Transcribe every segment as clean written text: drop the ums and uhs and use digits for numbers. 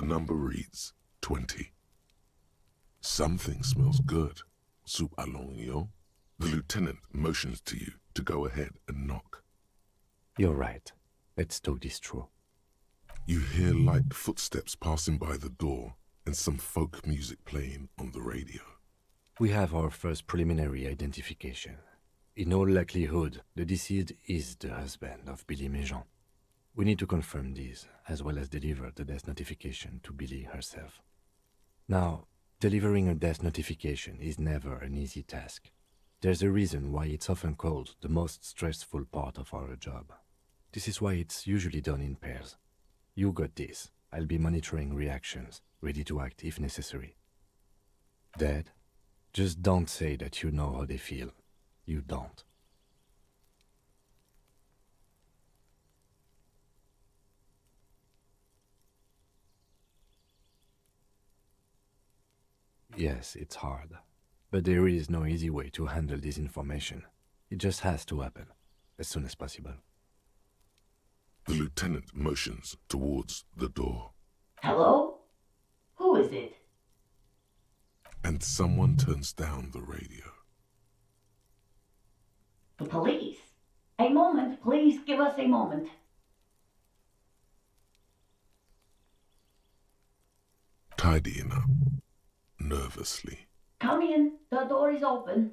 number reads 20. Something smells good. Soup allons yo. The lieutenant motions to you to go ahead and knock. You're right. Let's talk this through. You hear light footsteps passing by the door and some folk music playing on the radio. We have our first preliminary identification. In all likelihood, the deceased is the husband of Billy Méjean. We need to confirm this, as well as deliver the death notification to Billy herself. Now, delivering a death notification is never an easy task. There's a reason why it's often called the most stressful part of our job. This is why it's usually done in pairs. You got this. I'll be monitoring reactions, ready to act if necessary. Dead? Just don't say that you know how they feel. You don't. Yes, it's hard. But there is no easy way to handle this information. It just has to happen, as soon as possible. The lieutenant motions towards the door. Hello? Who is it? And someone turns down the radio. The police. A moment, please give us a moment. Tidying up, nervously. Come in, the door is open.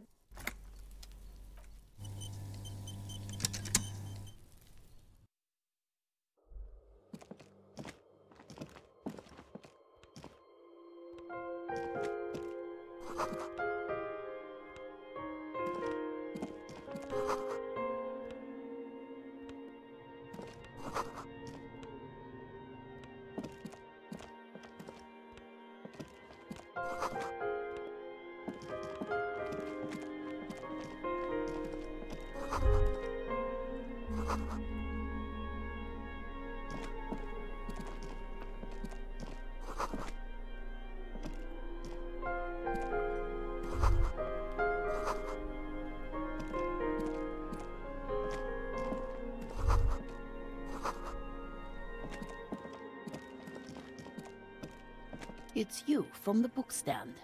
It's you from the bookstand.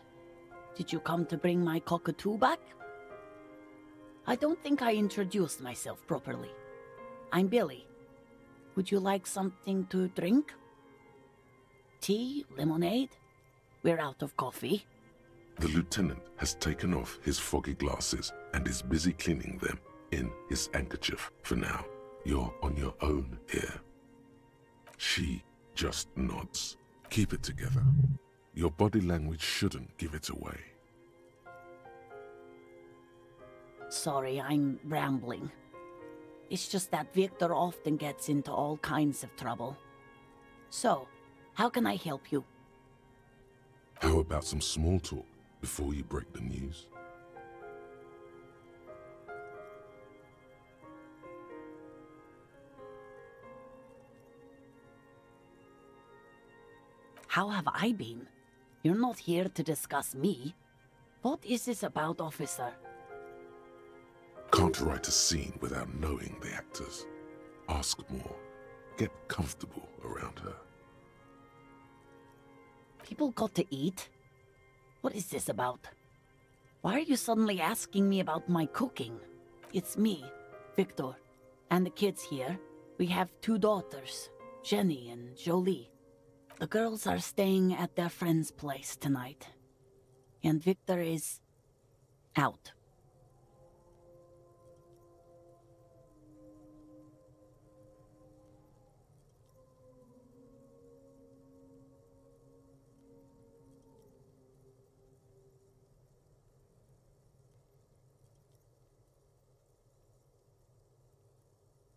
Did you come to bring my cockatoo back? I don't think I introduced myself properly. I'm Billy. Would you like something to drink? Tea? Lemonade? We're out of coffee. The lieutenant has taken off his foggy glasses and is busy cleaning them in his handkerchief for now. You're on your own here. She just nods. Keep it together. Your body language shouldn't give it away. Sorry, I'm rambling. It's just that Victor often gets into all kinds of trouble. So, how can I help you? How about some small talk before you break the news? How have I been? You're not here to discuss me. What is this about, officer? Can't write a scene without knowing the actors. Ask more. Get comfortable around her. People got to eat? What is this about? Why are you suddenly asking me about my cooking? It's me, Victor, and the kids here. We have 2 daughters, Jenny and Jolie. The girls are staying at their friend's place tonight. And Victor is out.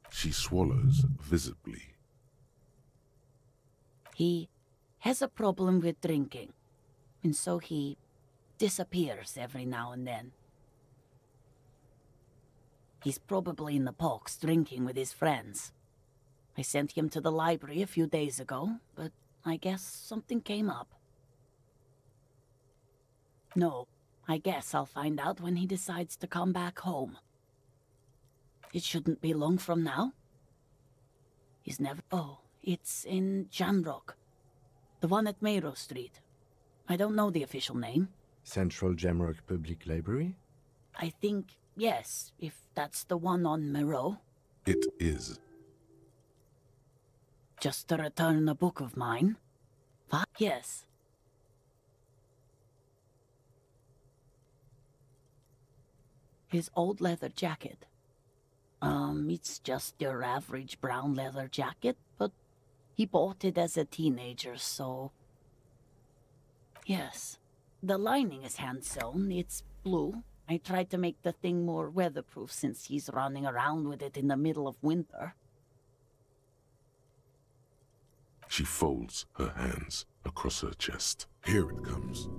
She swallows visibly. He has a problem with drinking, and so he disappears every now and then. He's probably in the parks drinking with his friends. I sent him to the library a few days ago, but I guess something came up. No, I guess I'll find out when he decides to come back home. It shouldn't be long from now. He's never... Oh, it's in Jamrock. The one at Mayro Street. I don't know the official name. Central Jamrock Public Library? I think, yes, if that's the one on Mayro. It is. Just to return a book of mine? What? Yes. His old leather jacket. It's just your average brown leather jacket, but he bought it as a teenager, so... Yes. The lining is hand-sewn. It's blue. I tried to make the thing more weatherproof since he's running around with it in the middle of winter. She folds her hands across her chest. Here it comes.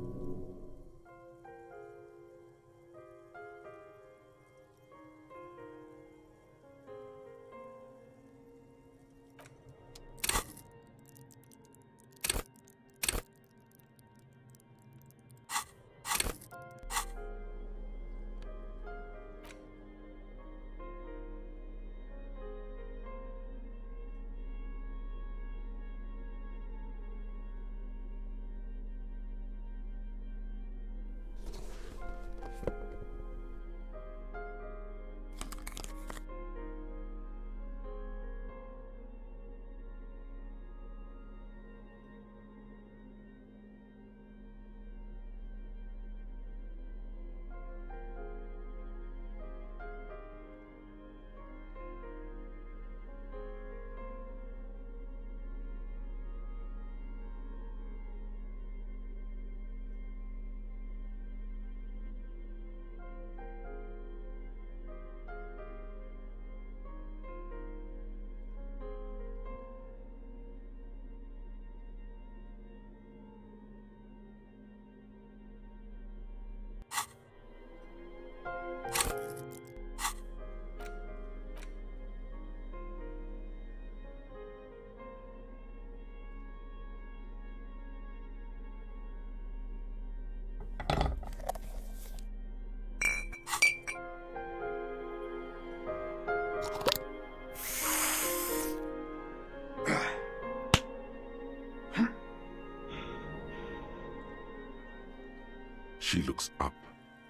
She looks up,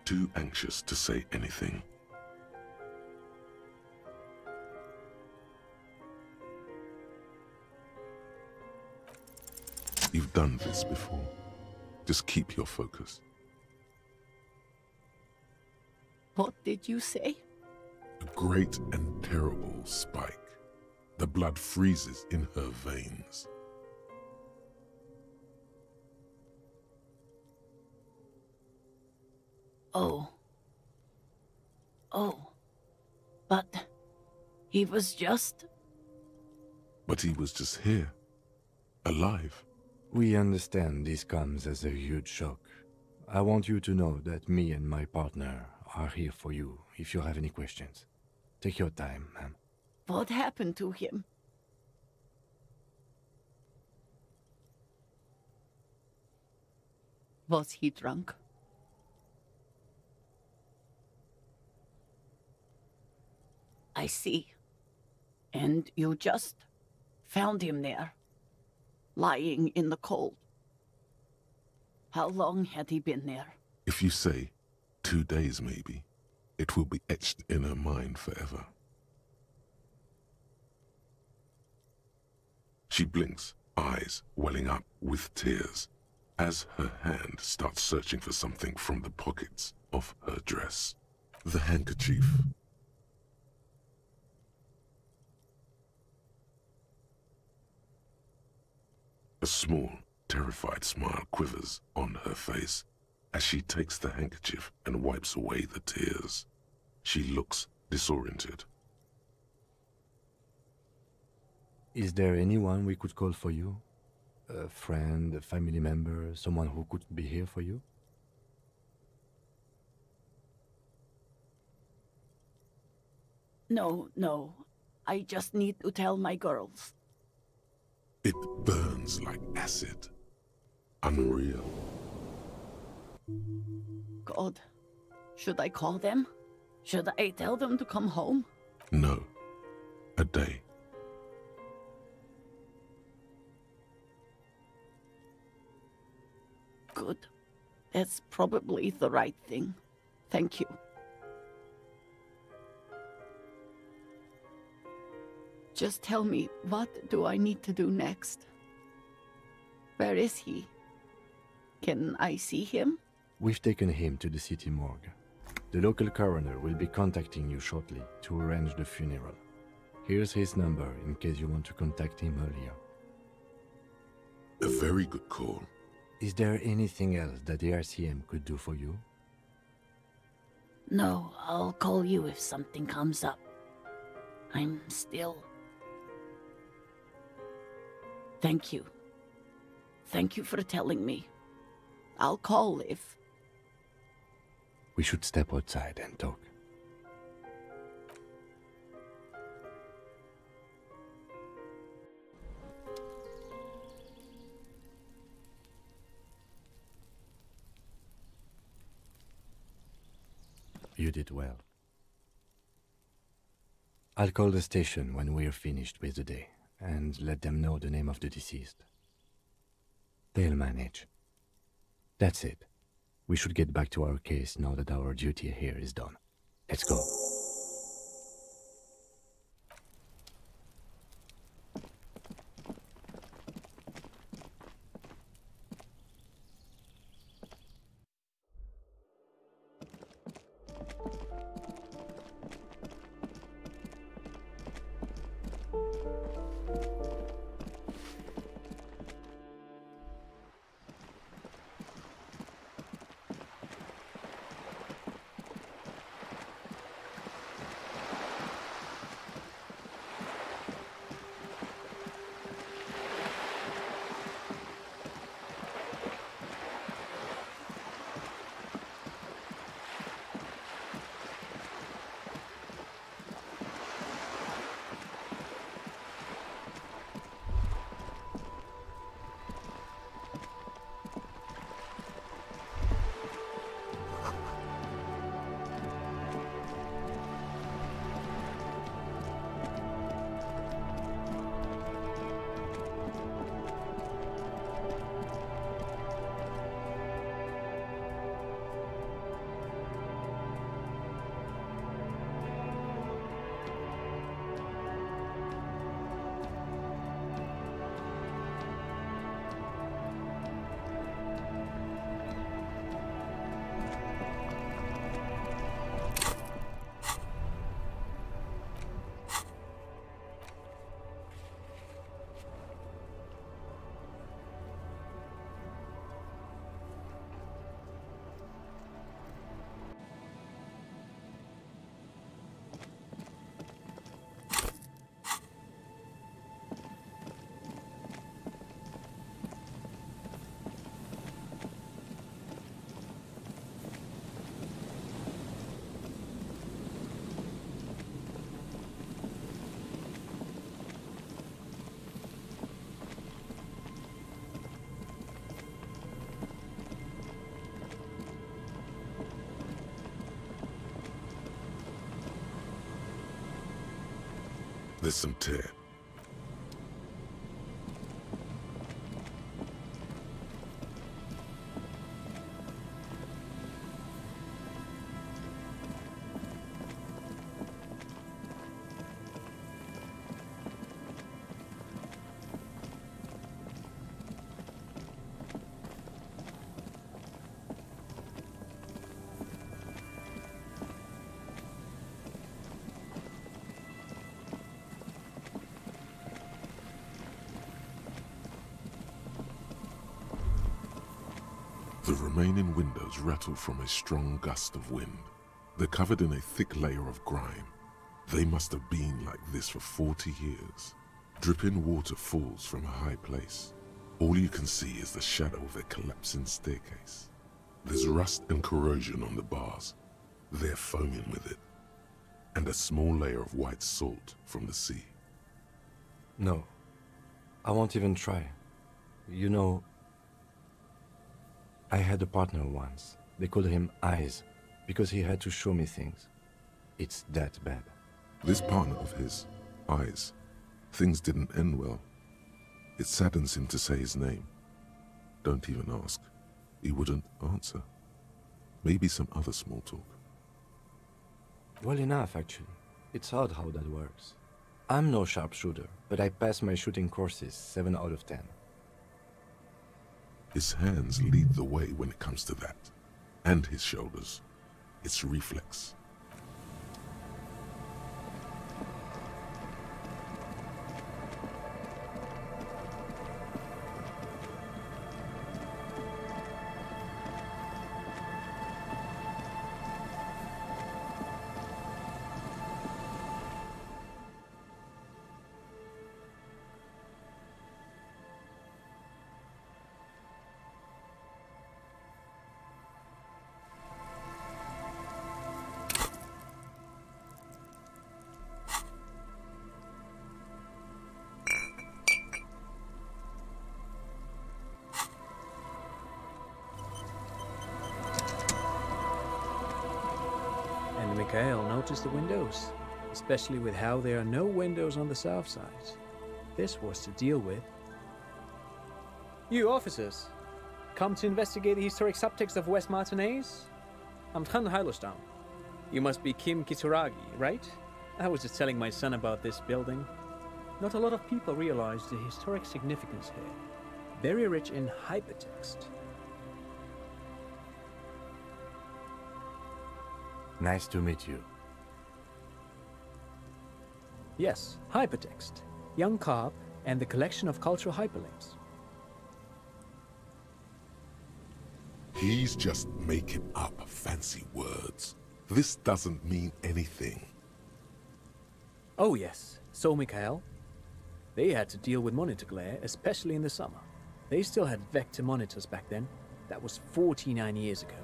too anxious to say anything. You've done this before. Just keep your focus. What did you say? A great and terrible spike. The blood freezes in her veins. Oh. Oh. But he was just... But he was just here. Alive. We understand this comes as a huge shock. I want you to know that me and my partner are here for you if you have any questions. Take your time, ma'am. What happened to him? Was he drunk? I see. And you just found him there, lying in the cold. How long had he been there? If you say 2 days maybe, it will be etched in her mind forever. She blinks, eyes welling up with tears, as her hand starts searching for something from the pockets of her dress. The handkerchief. A small, terrified smile quivers on her face as she takes the handkerchief and wipes away the tears. She looks disoriented. Is there anyone we could call for you? A friend, a family member, someone who could be here for you? No. I just need to tell my girls. It burns like acid. Unreal. God, should I call them? Should I tell them to come home? No. A day. good. That's probably the right thing. Thank you. Just tell me, what do I need to do next? Where is he? Can I see him? We've taken him to the city morgue. The local coroner will be contacting you shortly to arrange the funeral. Here's his number in case you want to contact him earlier. A very good call. Is there anything else that the RCM could do for you? No, I'll call you if something comes up. I'm still... Thank you. Thank you for telling me. I'll call if... We should step outside and talk. You did well. I'll call the station when we're finished with the day, and let them know the name of the deceased. They'll manage. That's it. We should get back to our case now that our duty here is done. Let's go. There's some tear. The remaining windows rattle from a strong gust of wind. They're covered in a thick layer of grime. They must have been like this for 40 years. Dripping water falls from a high place. All you can see is the shadow of a collapsing staircase. There's rust and corrosion on the bars. They're foaming with it. And a small layer of white salt from the sea. No, I won't even try. You know, I had a partner once. They called him Eyes, because he had to show me things. It's that bad. This partner of his, Eyes, things didn't end well. It saddens him to say his name. Don't even ask. he wouldn't answer. Maybe some other small talk. Well enough, actually. It's odd how that works. I'm no sharpshooter, but I pass my shooting courses 7 out of 10. His hands lead the way when it comes to that. And his shoulders. It's reflex. And Mikhail noticed the windows, especially with how there are no windows on the south side. This was to deal with. You officers, come to investigate the historic subtext of West Martinez? I'm Tran Heilostam. You must be Kim Kisuragi, right? I was just telling my son about this building. Not a lot of people realize the historic significance here. Very rich in hypertext. Nice to meet you. Yes, hypertext. Young Carp and the collection of cultural hyperlinks. He's just making up fancy words. This doesn't mean anything. Oh yes, so Mikhail. They had to deal with monitor glare, especially in the summer. They still had vector monitors back then. That was 49 years ago.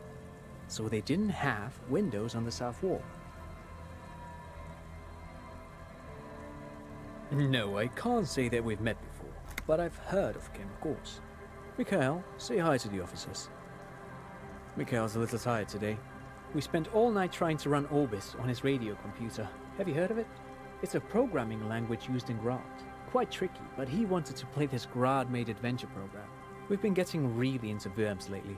So they didn't have windows on the south wall. No, I can't say that we've met before, but I've heard of Kim, of course. Mikhail, say hi to the officers. Mikhail's a little tired today. We spent all night trying to run Orbis on his radio computer. Have you heard of it? It's a programming language used in Grad. Quite tricky, but he wanted to play this Grad-made adventure program. We've been getting really into verbs lately.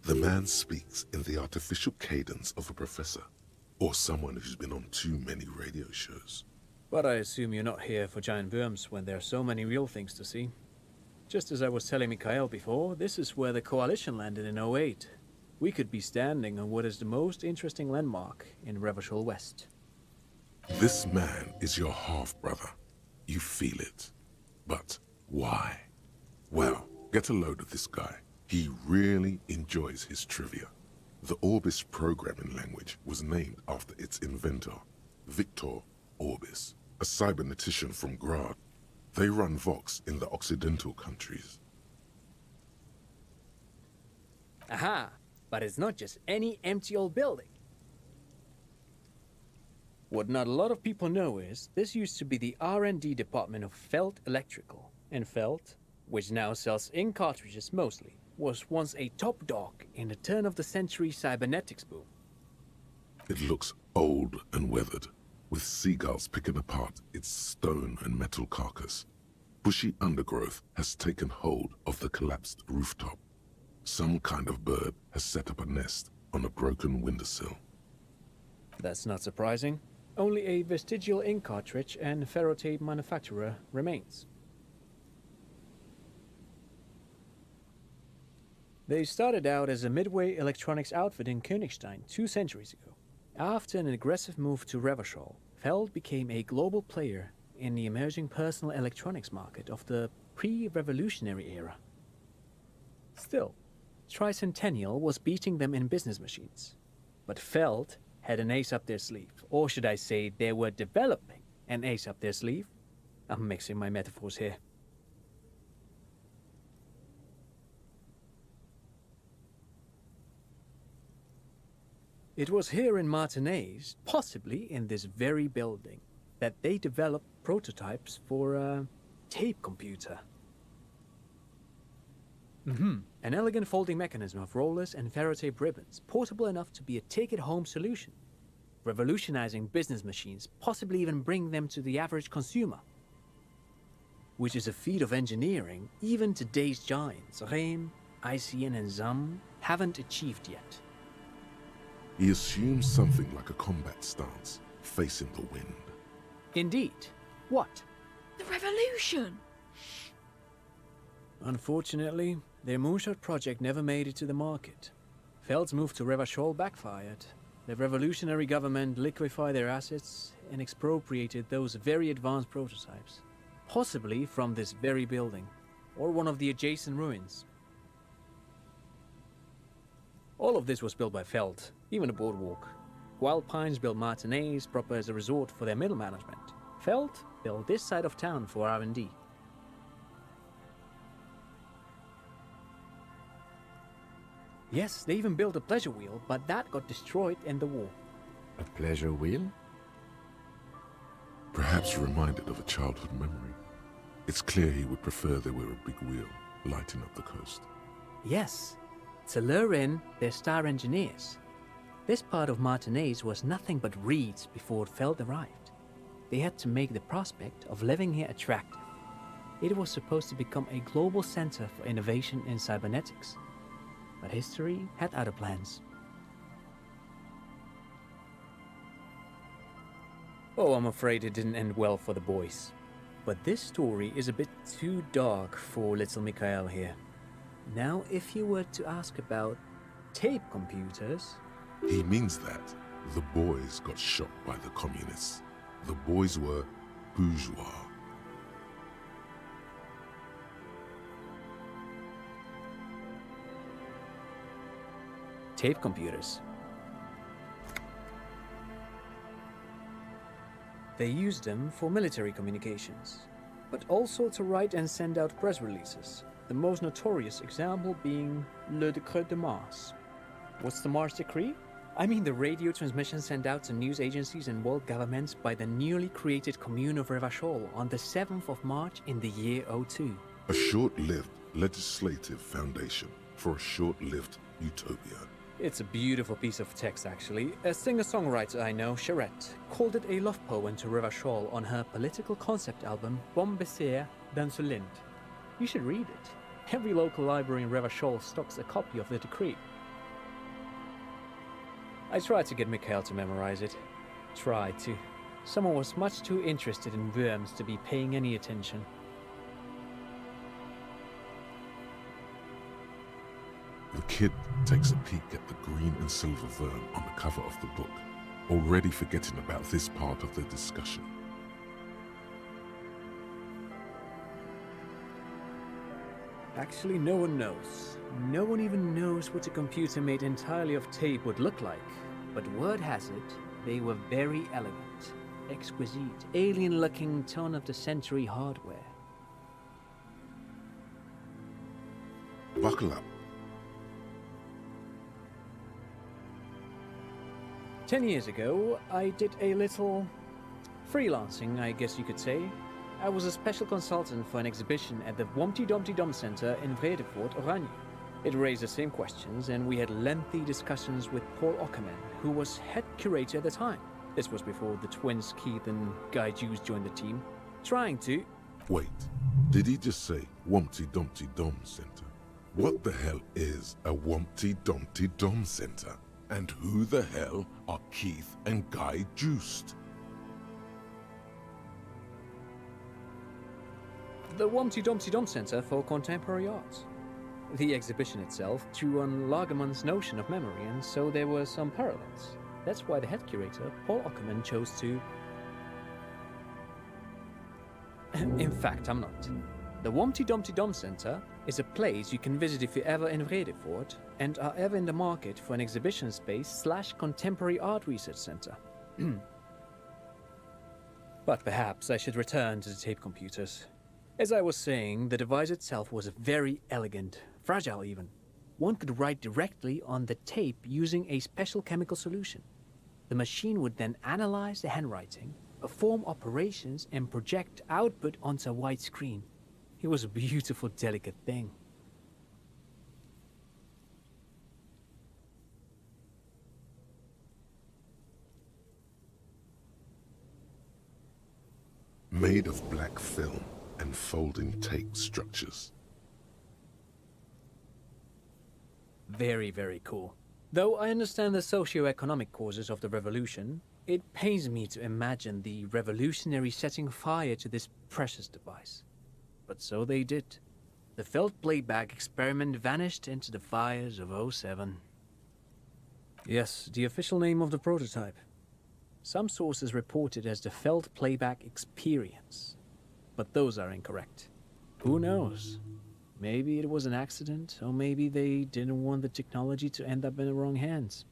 The man speaks in the artificial cadence of a professor, or someone who's been on too many radio shows. But I assume you're not here for giant worms when there are so many real things to see. Just as I was telling Mikhail before, this is where the Coalition landed in '08. We could be standing on what is the most interesting landmark in Revachol West. This man is your half-brother. You feel it. But why? Well, get a load of this guy. He really enjoys his trivia. The Orbis programming language was named after its inventor, Victor Orbis, a cybernetician from Grad. They run Vox in the Occidental countries. Aha! But it's not just any empty old building. What not a lot of people know is, this used to be the R&D department of Felt Electrical. And Felt, which now sells ink cartridges mostly, was once a top dog in the turn-of-the-century cybernetics boom. It looks old and weathered, with seagulls picking apart its stone and metal carcass. Bushy undergrowth has taken hold of the collapsed rooftop. Some kind of bird has set up a nest on a broken windowsill. That's not surprising. Only a vestigial ink cartridge and ferrotape manufacturer remains. They started out as a midway electronics outfit in Königstein 2 centuries ago. After an aggressive move to Revachol, Feld became a global player in the emerging personal electronics market of the pre-revolutionary era. Still, Tricentennial was beating them in business machines. But Feld had an ace up their sleeve, or should I say they were developing an ace up their sleeve. I'm mixing my metaphors here. It was here in Martinez, possibly in this very building, that they developed prototypes for a tape computer. An elegant folding mechanism of rollers and ferrotape ribbons, portable enough to be a take-it-home solution. Revolutionizing business machines, possibly even bring them to the average consumer. Which is a feat of engineering even today's giants, Rehm, ICN and ZAM, haven't achieved yet. He assumes something like a combat stance, facing the wind. Indeed. What? The revolution! Unfortunately, their moonshot project never made it to the market. Feld's move to Revachol backfired. The revolutionary government liquefied their assets and expropriated those very advanced prototypes. Possibly from this very building, or one of the adjacent ruins. All of this was built by Feld, even the boardwalk. Wild Pines built Martinez proper as a resort for their middle management. Feld built this side of town for R&D. Yes, they even built a pleasure wheel, but that got destroyed in the war. A pleasure wheel? Perhaps reminded of a childhood memory. It's clear he would prefer there were a big wheel lighting up the coast. Yes, to lure in their star engineers. This part of Martinez was nothing but reeds before Feld arrived. They had to make the prospect of living here attractive. It was supposed to become a global center for innovation in cybernetics. But history had other plans. Oh, I'm afraid it didn't end well for the boys. But this story is a bit too dark for little Mikhail here. Now, if you were to ask about tape computers... He means that the boys got shot by the communists. The boys were bourgeois. Tape computers. They used them for military communications, but also to write and send out press releases, the most notorious example being Le Décret de Mars. What's the Mars Decree? I mean the radio transmission sent out to news agencies and world governments by the newly created commune of Revachol on the 7th of March in the year 02. A short-lived legislative foundation for a short-lived utopia. It's a beautiful piece of text, actually. A singer-songwriter I know, Charette, called it a love poem to Revachol on her political concept album, Bon Baiser dans le Lind. You should read it. Every local library in Revachol stocks a copy of the decree. I tried to get Mikhail to memorize it. Tried to. Someone was much too interested in worms to be paying any attention. The kid takes a peek at the green and silver worm on the cover of the book, already forgetting about this part of the discussion. Actually, no one knows. No one even knows what a computer made entirely of tape would look like. But word has it, they were very elegant, exquisite, alien-looking turn-of-the-century hardware. Buckle up. 10 years ago, I did a little freelancing, I guess you could say. I was a special consultant for an exhibition at the Humpty Dumpty Dum Center in Vredefort, Oranje. It raised the same questions, and we had lengthy discussions with Paul Ockerman, who was head curator at the time. This was before the twins Keith and Guy Jews joined the team, trying to... Wait, did he just say Humpty Dumpty Dum Center? What the hell is a Humpty Dumpty Dum Center? And who the hell are Keith and Guy Joost? The Humpty Dumpty Dum Center for Contemporary Art. The exhibition itself drew on Lagerman's notion of memory, and so there were some parallels. That's why the head curator, Paul Ockerman, chose to... In fact, I'm not. The Humpty Dumpty Dum Center is a place you can visit if you're ever in Vredefort and are ever in the market for an exhibition space / contemporary art research center. But perhaps I should return to the tape computers. As I was saying, the device itself was very elegant, fragile even. One could write directly on the tape using a special chemical solution. The machine would then analyze the handwriting, perform operations, and project output onto a white screen. It was a beautiful, delicate thing. made of black film and folding tape structures. Very, very cool. Though I understand the socio-economic causes of the revolution, it pains me to imagine the revolutionary setting fire to this precious device. But so they did. The felt playback experiment vanished into the fires of '07. Yes, the official name of the prototype. Some sources report it as the felt playback experience, but those are incorrect. Who knows? Maybe it was an accident, or maybe they didn't want the technology to end up in the wrong hands.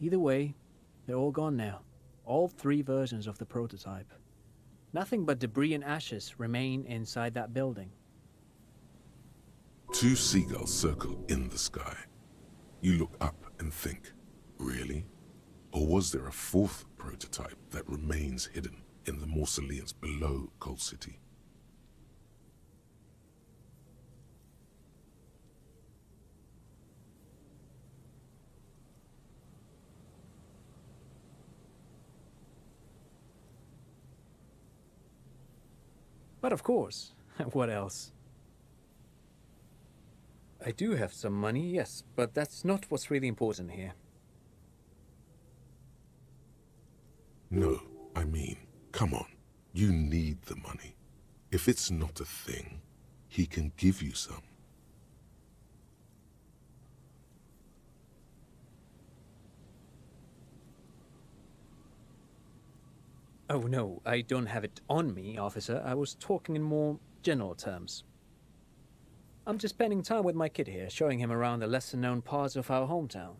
Either way, they're all gone now. All 3 versions of the prototype. Nothing but debris and ashes remain inside that building. 2 seagulls circle in the sky. You look up and think, really? Or was there a 4th prototype that remains hidden in the mausoleums below Cold City? But of course, what else? I do have some money, yes, but that's not what's really important here. No, I mean, come on. You need the money. If it's not a thing, he can give you some. Oh no, I don't have it on me, officer. I was talking in more general terms. I'm just spending time with my kid here, showing him around the lesser-known parts of our hometown.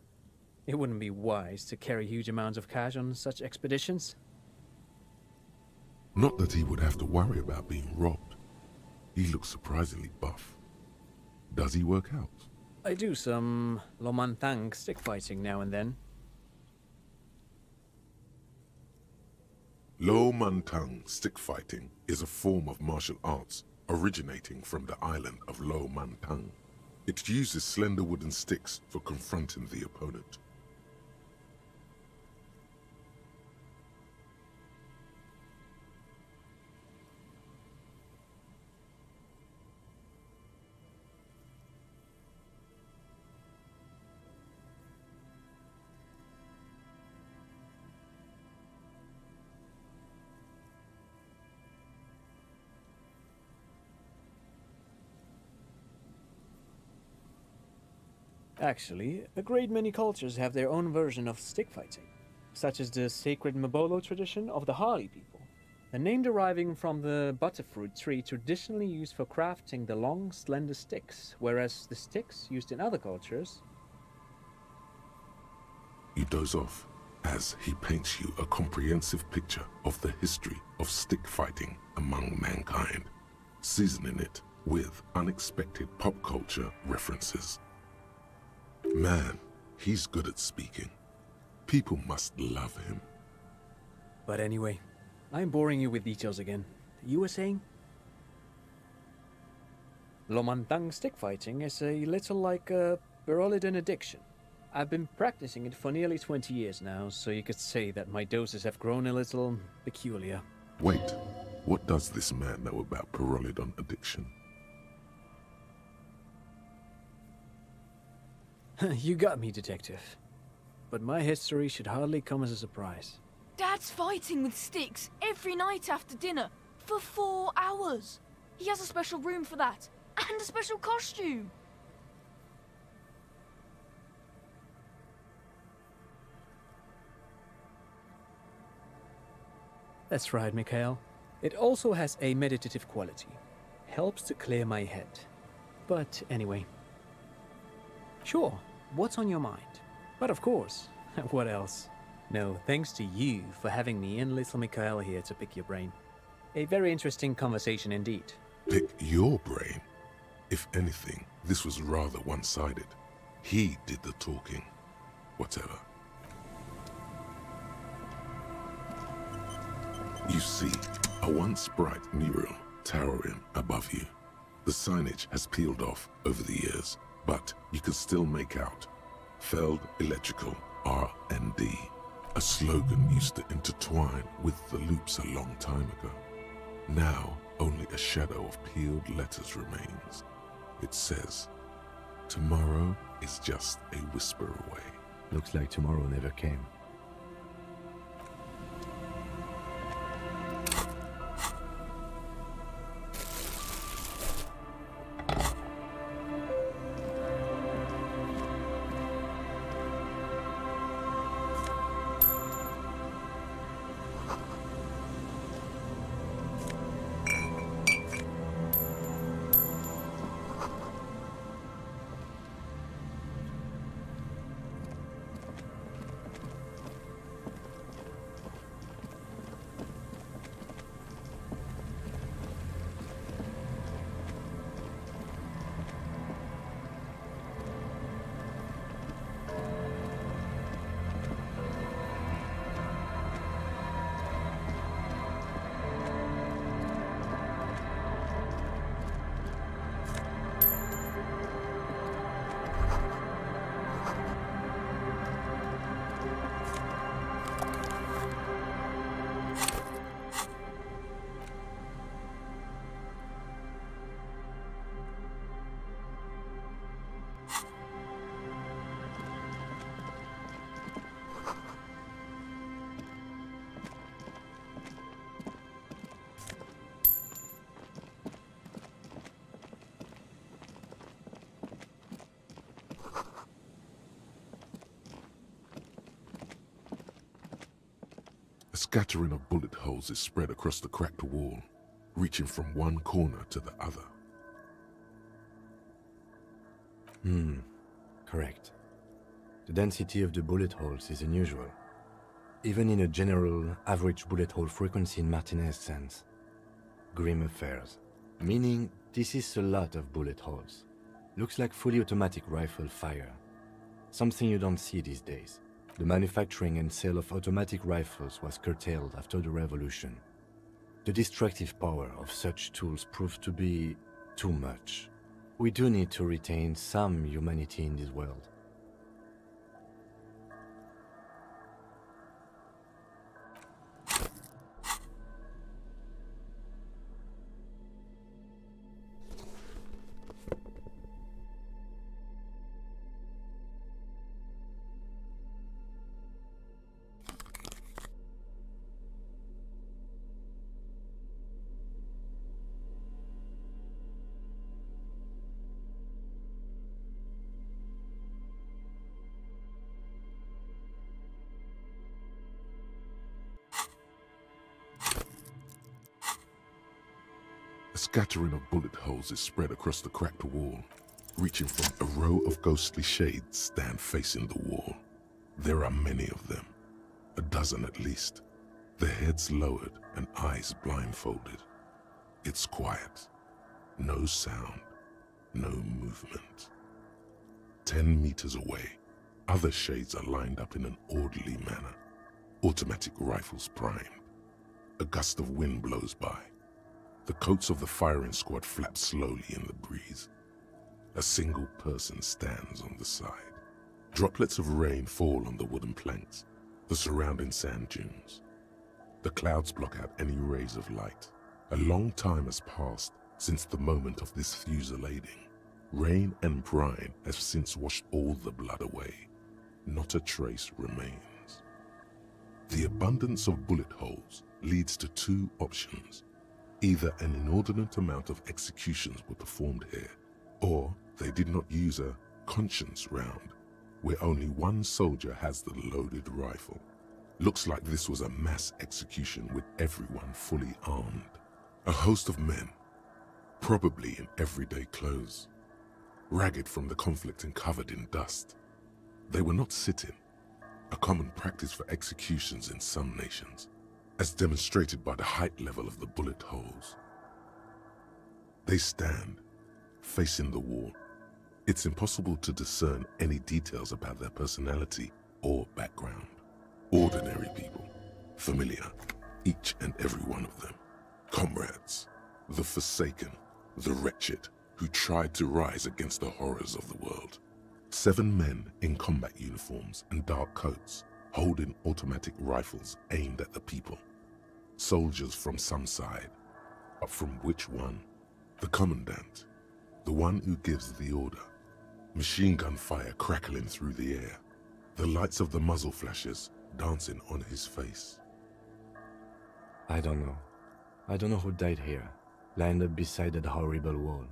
It wouldn't be wise to carry huge amounts of cash on such expeditions. Not that he would have to worry about being robbed. He looks surprisingly buff. Does he work out? I do some Lomantang stick fighting now and then. Lo Mantang stick fighting is a form of martial arts originating from the island of Lo Mantang. It uses slender wooden sticks for confronting the opponent. Actually, a great many cultures have their own version of stick fighting, such as the sacred Mabolo tradition of the Harli people, a name deriving from the butterfruit tree traditionally used for crafting the long, slender sticks, whereas the sticks used in other cultures... You doze off as he paints you a comprehensive picture of the history of stick fighting among mankind, seasoning it with unexpected pop culture references. Man, he's good at speaking. People must love him. But anyway, I'm boring you with details again. You were saying? Lomantang stick fighting is a little like a Berolidan addiction. I've been practicing it for nearly 20 years now, so you could say that my doses have grown a little peculiar. Wait, what does this man know about Pyrrolidon addiction? You got me, detective. But my history should hardly come as a surprise. Dad's fighting with sticks every night after dinner for 4 hours. He has a special room for that, and a special costume. That's right, Mikhail. It also has a meditative quality. Helps to clear my head. But anyway. Sure, what's on your mind? But of course, what else? No, thanks to you for having me and little Mikhail here to pick your brain. A very interesting conversation indeed. Pick your brain? If anything, this was rather one-sided. He did the talking. Whatever. You see, a once bright mural towering above you. The signage has peeled off over the years, but you can still make out Feld Electrical R&D. A slogan used to intertwine with the loops a long time ago. Now, only a shadow of peeled letters remains. It says, "Tomorrow is just a whisper away." Looks like tomorrow never came. A scattering of bullet holes is spread across the cracked wall, reaching from one corner to the other. Correct. The density of the bullet holes is unusual, even in a general average bullet hole frequency in Martinez's sense. Grim affairs. Meaning, this is a lot of bullet holes. Looks like fully automatic rifle fire. Something you don't see these days. The manufacturing and sale of automatic rifles was curtailed after the revolution. The destructive power of such tools proved to be too much. We do need to retain some humanity in this world. A scattering of bullet holes is spread across the cracked wall, reaching from a row of ghostly shades stand facing the wall. There are many of them, a dozen at least, their heads lowered and eyes blindfolded. It's quiet, no sound, no movement. 10 meters away, other shades are lined up in an orderly manner, automatic rifles primed. A gust of wind blows by. The coats of the firing squad flap slowly in the breeze. A single person stands on the side. Droplets of rain fall on the wooden planks, the surrounding sand dunes. The clouds block out any rays of light. A long time has passed since the moment of this fusillading. Rain and brine have since washed all the blood away. Not a trace remains. The abundance of bullet holes leads to two options. Either an inordinate amount of executions were performed here, or they did not use a conscience round, where only one soldier has the loaded rifle. Looks like this was a mass execution with everyone fully armed. A host of men, probably in everyday clothes, ragged from the conflict and covered in dust. They were not sitting, a common practice for executions in some nations, as demonstrated by the height level of the bullet holes. They stand, facing the wall. It's impossible to discern any details about their personality or background. Ordinary people, familiar, each and every one of them. Comrades, the forsaken, the wretched, who tried to rise against the horrors of the world. 7 men in combat uniforms and dark coats, holding automatic rifles aimed at the people. Soldiers from some side, But from which one? The commandant. The one who gives the order. Machine gun fire crackling through the air. The lights of the muzzle flashes dancing on his face. I don't know. I don't know who died here, lined up beside that horrible wall.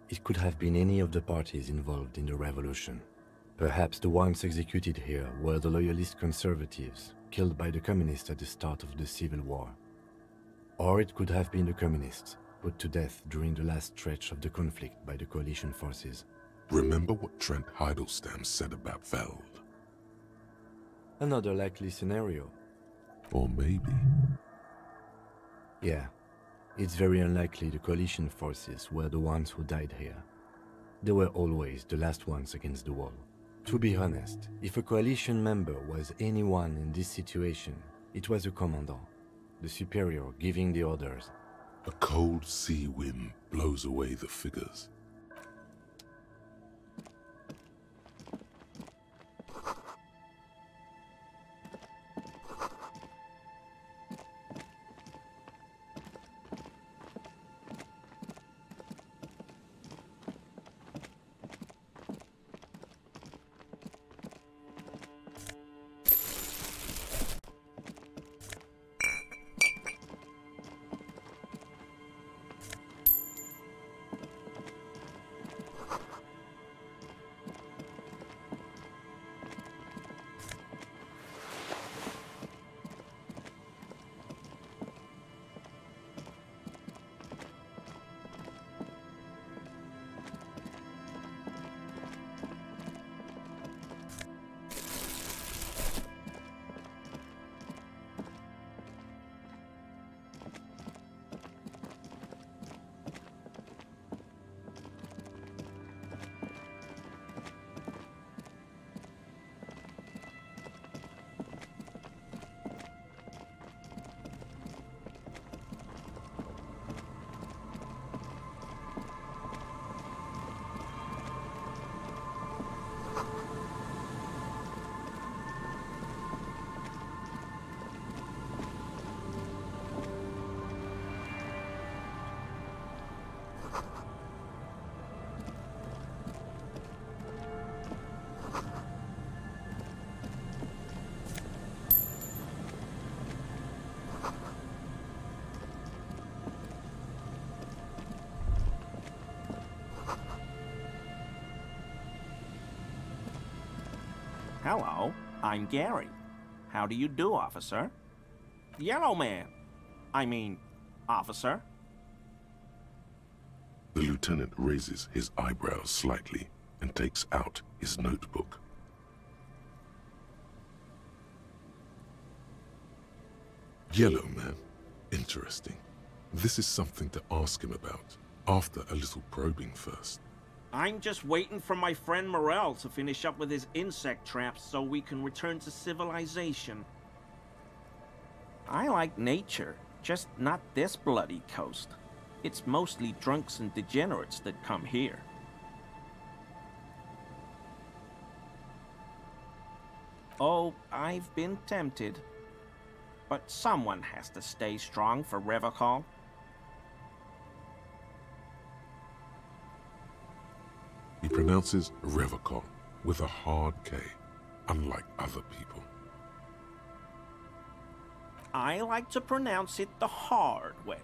It could have been any of the parties involved in the revolution. Perhaps the ones executed here were the loyalist conservatives, killed by the communists at the start of the Civil War. Or it could have been the communists, put to death during the last stretch of the conflict by the coalition forces. Remember what Trent Heidelstein said about Veld? Another likely scenario. Or maybe... Yeah, it's very unlikely the coalition forces were the ones who died here. They were always the last ones against the wall. To be honest, if a coalition member was anyone in this situation, it was a commandant, the superior giving the orders. A cold sea wind blows away the figures. Hello, I'm Gary. How do you do, officer? Yellow man. I mean, officer. The lieutenant raises his eyebrows slightly and takes out his notebook. Yellow man. Interesting. This is something to ask him about, after a little probing first. I'm just waiting for my friend Morel to finish up with his insect traps so we can return to civilization. I like nature, just not this bloody coast. It's mostly drunks and degenerates that come here. Oh, I've been tempted. But someone has to stay strong for Revocol. He pronounces Revocol with a hard K, unlike other people. I like to pronounce it the hard way,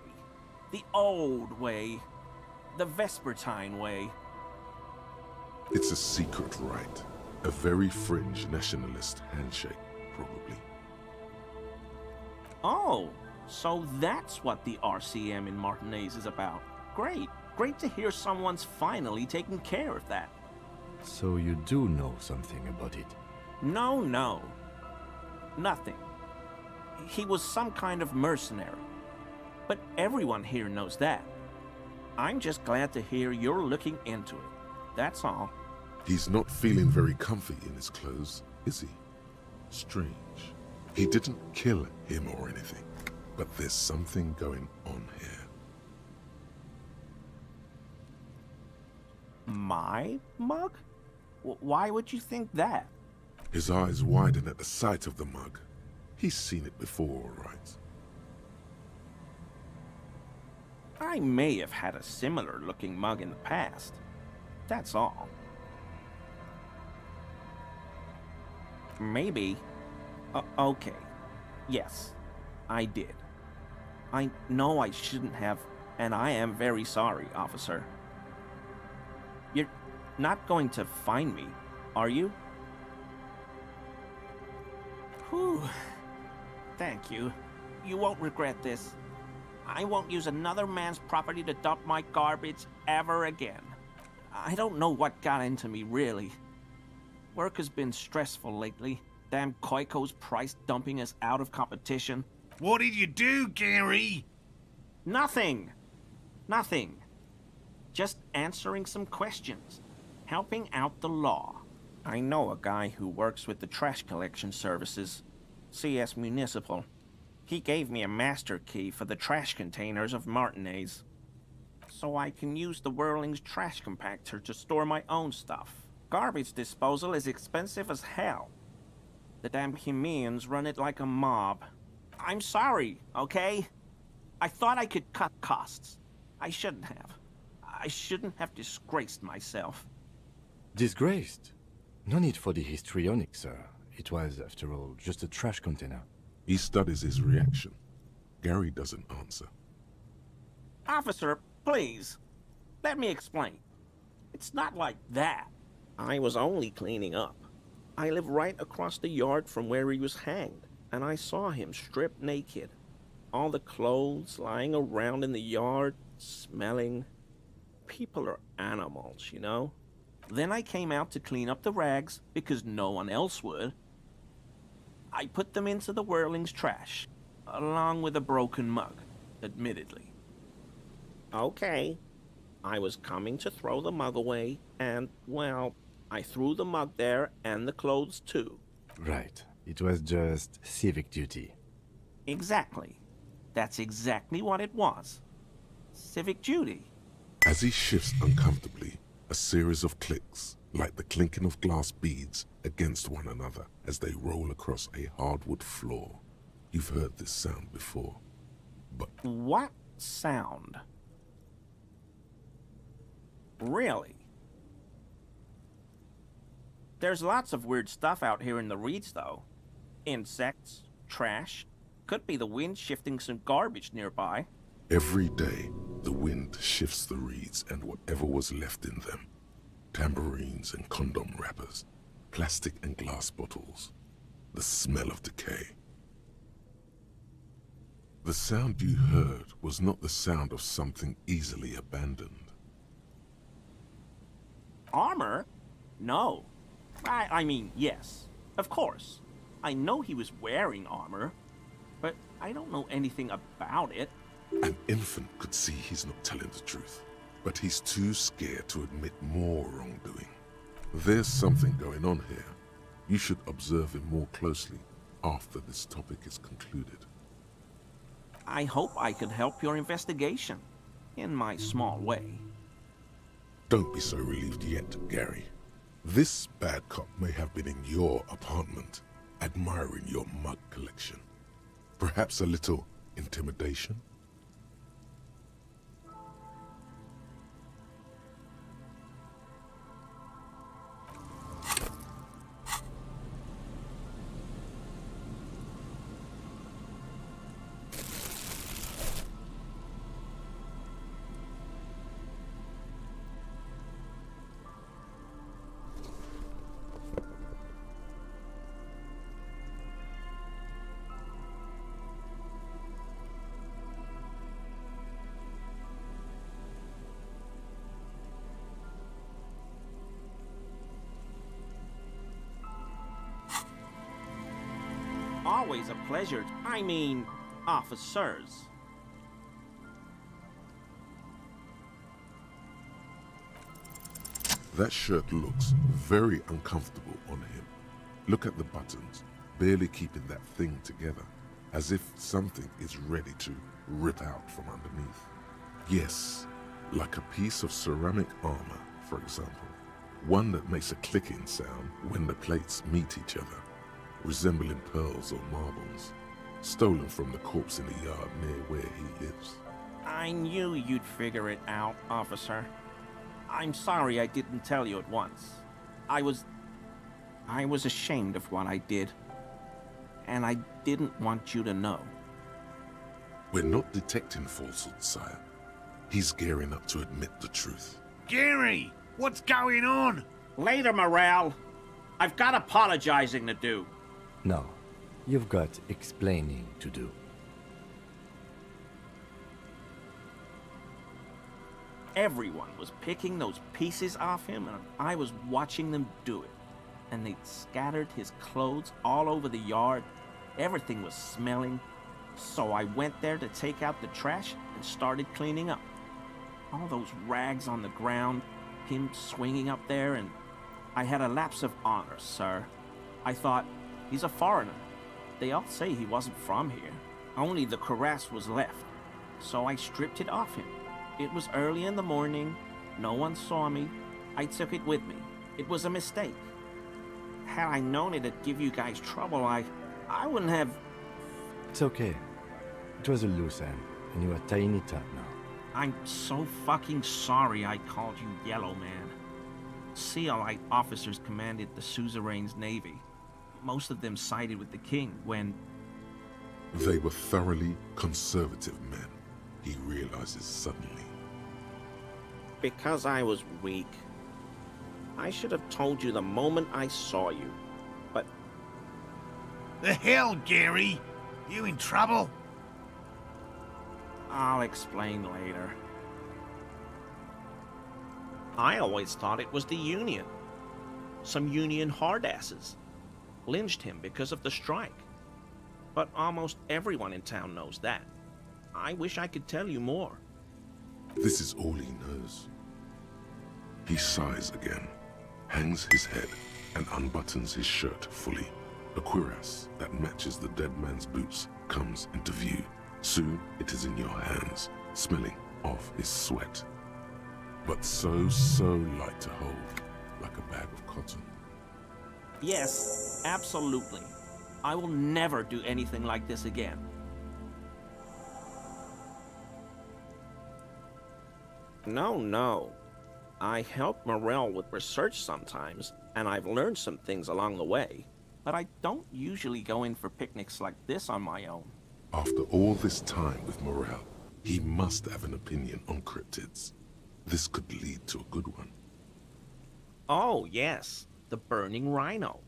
the old way, the Vespertine way. It's a secret rite, a very fringe nationalist handshake, probably. Oh, so that's what the RCM in Martinez is about. Great. Great to hear someone's finally taking care of that. So you do know something about it? No. Nothing. He was some kind of mercenary. But everyone here knows that. I'm just glad to hear you're looking into it. That's all. He's not feeling very comfy in his clothes, is he? Strange. He didn't kill him or anything, but there's something going on here. My mug? Why would you think that? His eyes widen at the sight of the mug. He's seen it before, all right? I may have had a similar-looking mug in the past. That's all. Maybe. Okay. Yes, I did. I know I shouldn't have, and I am very sorry, officer. You're not going to find me, are you? Whew. Thank you. You won't regret this. I won't use another man's property to dump my garbage ever again. I don't know what got into me, really. Work has been stressful lately. Damn Koiko's price dumping us out of competition. What did you do, Gary? Nothing. Nothing. Just answering some questions. Helping out the law. I know a guy who works with the trash collection services. CS Municipal. He gave me a master key for the trash containers of Martinez. So I can use the Whirling's trash compactor to store my own stuff. Garbage disposal is expensive as hell. The damn Hemians run it like a mob. I'm sorry, okay? I thought I could cut costs. I shouldn't have. I shouldn't have disgraced myself. Disgraced? No need for the histrionic, sir. It was, after all, just a trash container. He studies his reaction. Gary doesn't answer. Officer, please. Let me explain. It's not like that. I was only cleaning up. I live right across the yard from where he was hanged, and I saw him stripped naked. All the clothes lying around in the yard, smelling. People are animals, you know? Then I came out to clean up the rags, because no one else would. I put them into the Whirling's trash, along with a broken mug, admittedly. Okay. I was coming to throw the mug away, and, well, I threw the mug there and the clothes too. Right. It was just civic duty. Exactly. That's exactly what it was. Civic duty. As he shifts uncomfortably, a series of clicks, like the clinking of glass beads against one another as they roll across a hardwood floor. You've heard this sound before, but... What sound? Really? There's lots of weird stuff out here in the reeds, though. Insects, trash. Could be the wind shifting some garbage nearby. Every day, the wind shifts the reeds and whatever was left in them. Tambourines and condom wrappers, plastic and glass bottles, the smell of decay. The sound you heard was not the sound of something easily abandoned. Armor? No. I mean, yes. Of course. I know he was wearing armor, but I don't know anything about it. An infant could see he's not telling the truth, but he's too scared to admit more wrongdoing. There's something going on here. You should observe him more closely after this topic is concluded. I hope I could help your investigation, in my small way. Don't be so relieved yet, Gary. This bad cop may have been in your apartment, admiring your mug collection. Perhaps a little intimidation? Always a pleasure. I mean, officers. That shirt looks very uncomfortable on him. Look at the buttons, barely keeping that thing together, as if something is ready to rip out from underneath. Yes, like a piece of ceramic armor, for example. One that makes a clicking sound when the plates meet each other, resembling pearls or marbles, stolen from the corpse in the yard near where he lives. I I knew you'd figure it out, officer. I'm sorry I didn't tell you at once. I was ashamed of what I did. And I didn't want you to know. We're not detecting falsehood, sire. He's gearing up to admit the truth. Gary, what's going on? Later, Morale. I've got apologizing to do. No, you've got explaining to do. Everyone was picking those pieces off him, and I was watching them do it. And they'd scattered his clothes all over the yard. Everything was smelling. So I went there to take out the trash and started cleaning up. All those rags on the ground, him swinging up there, and I had a lapse of honor, sir. I thought, he's a foreigner. They all say he wasn't from here. Only the cuirass was left. So I stripped it off him. It was early in the morning. No one saw me. I took it with me. It was a mistake. Had I known it'd give you guys trouble, I wouldn't have... It's okay. It was a loose end, and you're a tiny tot now. I'm so fucking sorry I called you Yellow Man. Seolite officers commanded the suzerain's navy. Most of them sided with the king when... They were thoroughly conservative men, he realizes suddenly. Because I was weak. I should have told you the moment I saw you, but... The hell, Gary? You in trouble? I'll explain later. I always thought it was the Union. Some Union hardasses. Lynched him because of the strike. But almost everyone in town knows that. I wish I could tell you more. This is all he knows. He sighs again, hangs his head, and unbuttons his shirt fully. A cuirass that matches the dead man's boots comes into view. Soon it is in your hands, smelling of his sweat. But so light to hold, like a bag of cotton. Yes, absolutely. I will never do anything like this again. No. I help Morel with research sometimes, and I've learned some things along the way. But I don't usually go in for picnics like this on my own. After all this time with Morel, he must have an opinion on cryptids. This could lead to a good one. Oh, yes. The burning rhino.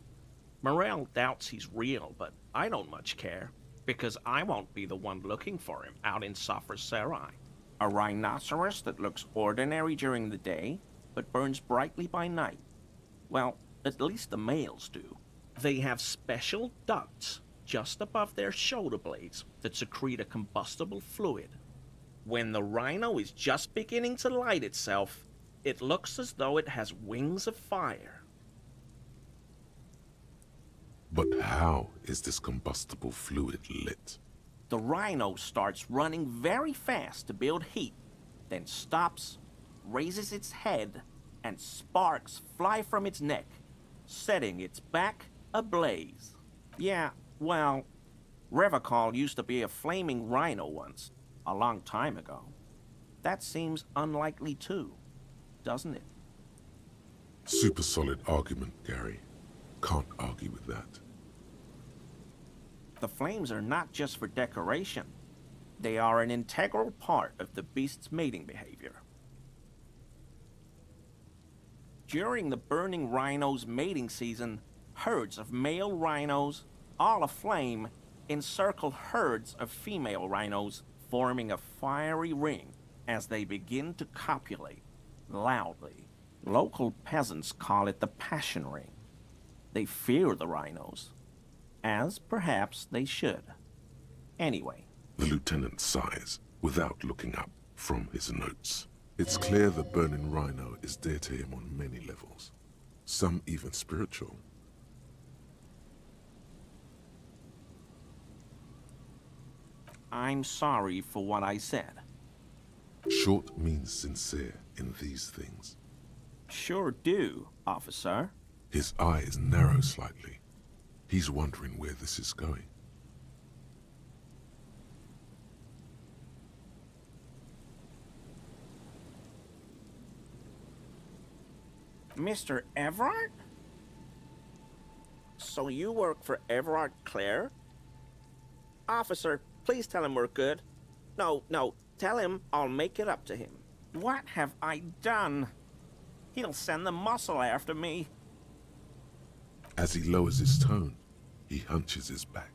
Morel doubts he's real, but I don't much care, because I won't be the one looking for him out in Safra Serai. A rhinoceros that looks ordinary during the day, but burns brightly by night. Well, at least the males do. They have special ducts just above their shoulder blades that secrete a combustible fluid. When the rhino is just beginning to light itself, it looks as though it has wings of fire. But how is this combustible fluid lit? The rhino starts running very fast to build heat, then stops, raises its head, and sparks fly from its neck, setting its back ablaze. Yeah, well, Revacol used to be a flaming rhino once, a long time ago. That seems unlikely too, doesn't it? Super solid argument, Gary. Can't argue with that. The flames are not just for decoration. They are an integral part of the beast's mating behavior. During the burning rhino's mating season, herds of male rhinos, all aflame, encircle herds of female rhinos, forming a fiery ring as they begin to copulate loudly. Local peasants call it the passion ring. They fear the rhinos, as perhaps they should. Anyway. The lieutenant sighs, without looking up from his notes. It's clear the burning rhino is dear to him on many levels, some even spiritual. I'm sorry for what I said. Short means sincere in these things. Sure do, officer. His eyes narrow slightly. He's wondering where this is going. Mr. Everard? So you work for Everard Clare? Officer, please tell him we're good. No, tell him I'll make it up to him. What have I done? He'll send the muscle after me. As he lowers his tone, he hunches his back.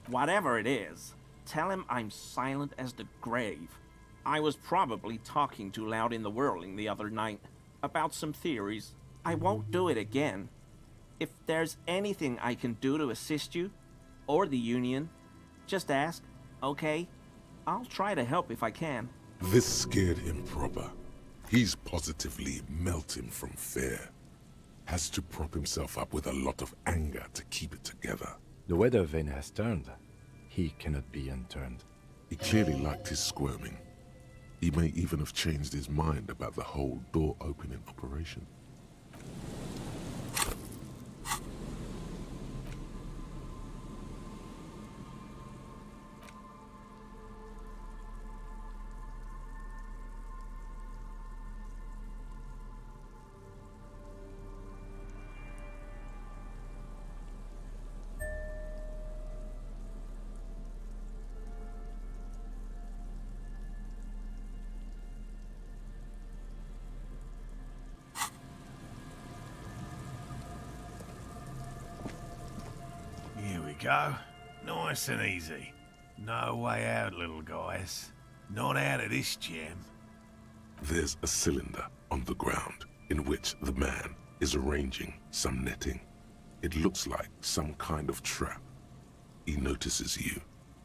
Whatever it is, tell him I'm silent as the grave. I was probably talking too loud in the whirling the other night about some theories. I won't do it again. If there's anything I can do to assist you, or the Union, just ask, okay? I'll try to help if I can. This scared him proper. He's positively melting from fear. Has to prop himself up with a lot of anger to keep it together. The weather vane has turned. He cannot be unturned. He clearly liked his squirming. He may even have changed his mind about the whole door-opening operation. Here we go. Nice and easy. No way out, little guys. Not out of this jam. There's a cylinder on the ground in which the man is arranging some netting. It looks like some kind of trap. He notices you.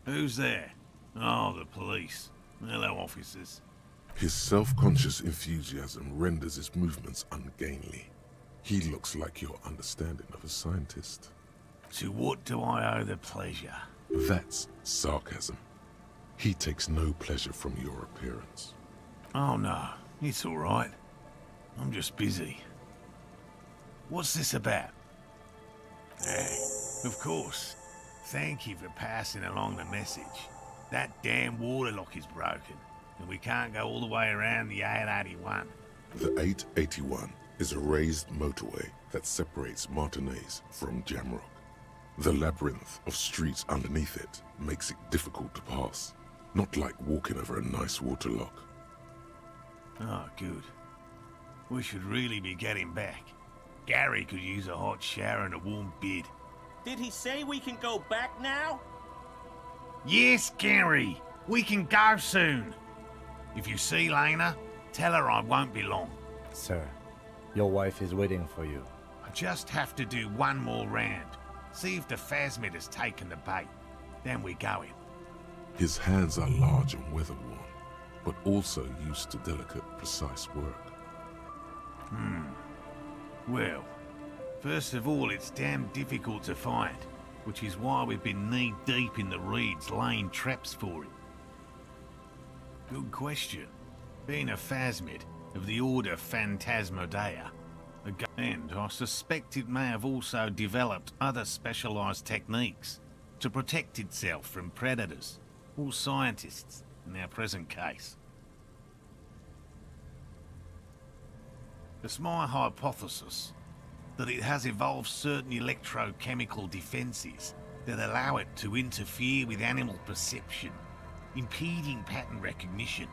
Who's there? Oh, the police. Hello, officers. His self-conscious enthusiasm renders his movements ungainly. He looks like your understanding of a scientist. To what do I owe the pleasure? That's sarcasm. He takes no pleasure from your appearance. Oh no, it's all right. I'm just busy. What's this about? Of course. Thank you for passing along the message. That damn water lock is broken, and we can't go all the way around the 881. The 881 is a raised motorway that separates Martinez from Jamrock. The labyrinth of streets underneath it makes it difficult to pass, not like walking over a nice waterlock. Oh, good. We should really be getting back. Gary could use a hot shower and a warm bed. Did he say we can go back now? Yes, Gary! We can go soon! If you see Lena, tell her I won't be long. Sir, your wife is waiting for you. I just have to do one more round. See if the phasmid has taken the bait. Then we're going. His hands are large and weather-worn, but also used to delicate, precise work. Well, first of all, it's damn difficult to find, which is why we've been knee-deep in the reeds laying traps for him. Good question. Being a phasmid of the order Phantasmodea, and I suspect it may have also developed other specialized techniques to protect itself from predators, or scientists in our present case. It's my hypothesis that it has evolved certain electrochemical defenses that allow it to interfere with animal perception, impeding pattern recognition,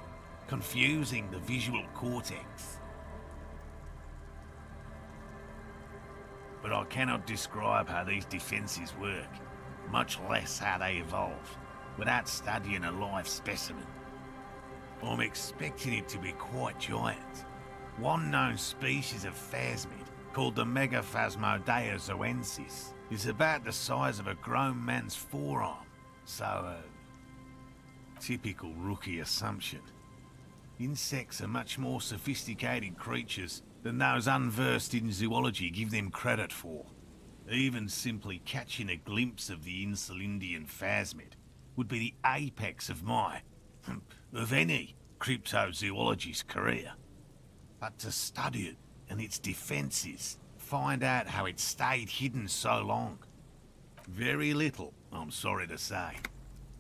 confusing the visual cortex. But I cannot describe how these defenses work, much less how they evolve, without studying a live specimen. I'm expecting it to be quite giant. One known species of phasmid, called the Megaphasmodea zoensis, is about the size of a grown man's forearm, so typical rookie assumption. Insects are much more sophisticated creatures than those unversed in zoology give them credit for. Even simply catching a glimpse of the Insulindian phasmid would be the apex of my, of any, cryptozoologist's career. But to study it and its defenses, find out how it stayed hidden so long. Very little, I'm sorry to say.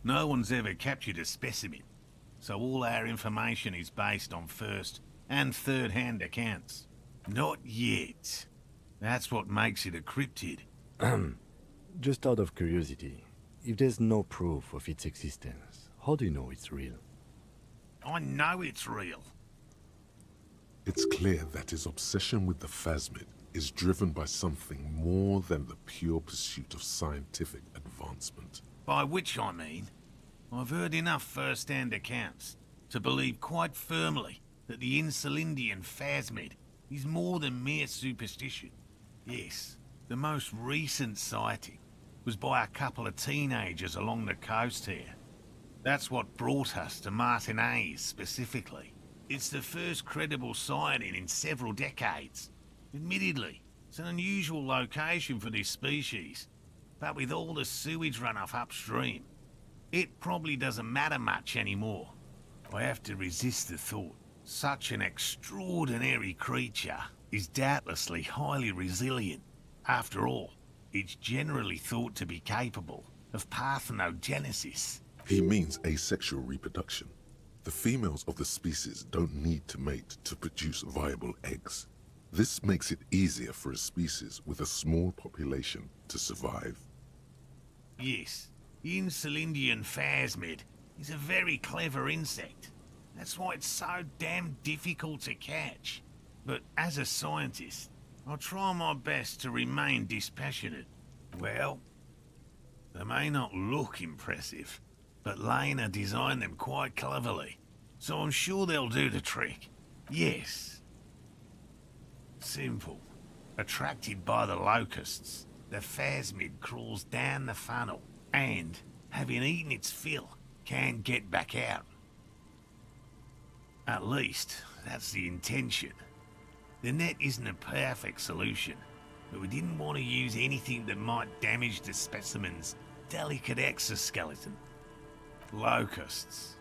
No one's ever captured a specimen. so all our information is based on first and third-hand accounts. Not yet. That's what makes it a cryptid. Just out of curiosity, if there's no proof of its existence, how do you know it's real? I know it's real. It's clear that his obsession with the phasmid is driven by something more than the pure pursuit of scientific advancement. By which I mean, I've heard enough first-hand accounts to believe quite firmly that the Insulindian phasmid is more than mere superstition. Yes, the most recent sighting was by a couple of teenagers along the coast here. That's what brought us to Martinez specifically. It's the first credible sighting in several decades. Admittedly, it's an unusual location for this species, but with all the sewage runoff upstream, it probably doesn't matter much anymore. I have to resist the thought. Such an extraordinary creature is doubtlessly highly resilient. After all, it's generally thought to be capable of parthenogenesis. He means asexual reproduction. The females of the species don't need to mate to produce viable eggs. This makes it easier for a species with a small population to survive. Yes, the Insulindian phasmid is a very clever insect. That's why it's so damn difficult to catch. But as a scientist, I'll try my best to remain dispassionate. Well, they may not look impressive, but Lena designed them quite cleverly, so I'm sure they'll do the trick. Yes. Simple. Attracted by the locusts, the phasmid crawls down the funnel, and, having eaten its fill, can get back out. At least, that's the intention. The net isn't a perfect solution, but we didn't want to use anything that might damage the specimen's delicate exoskeleton. Locusts.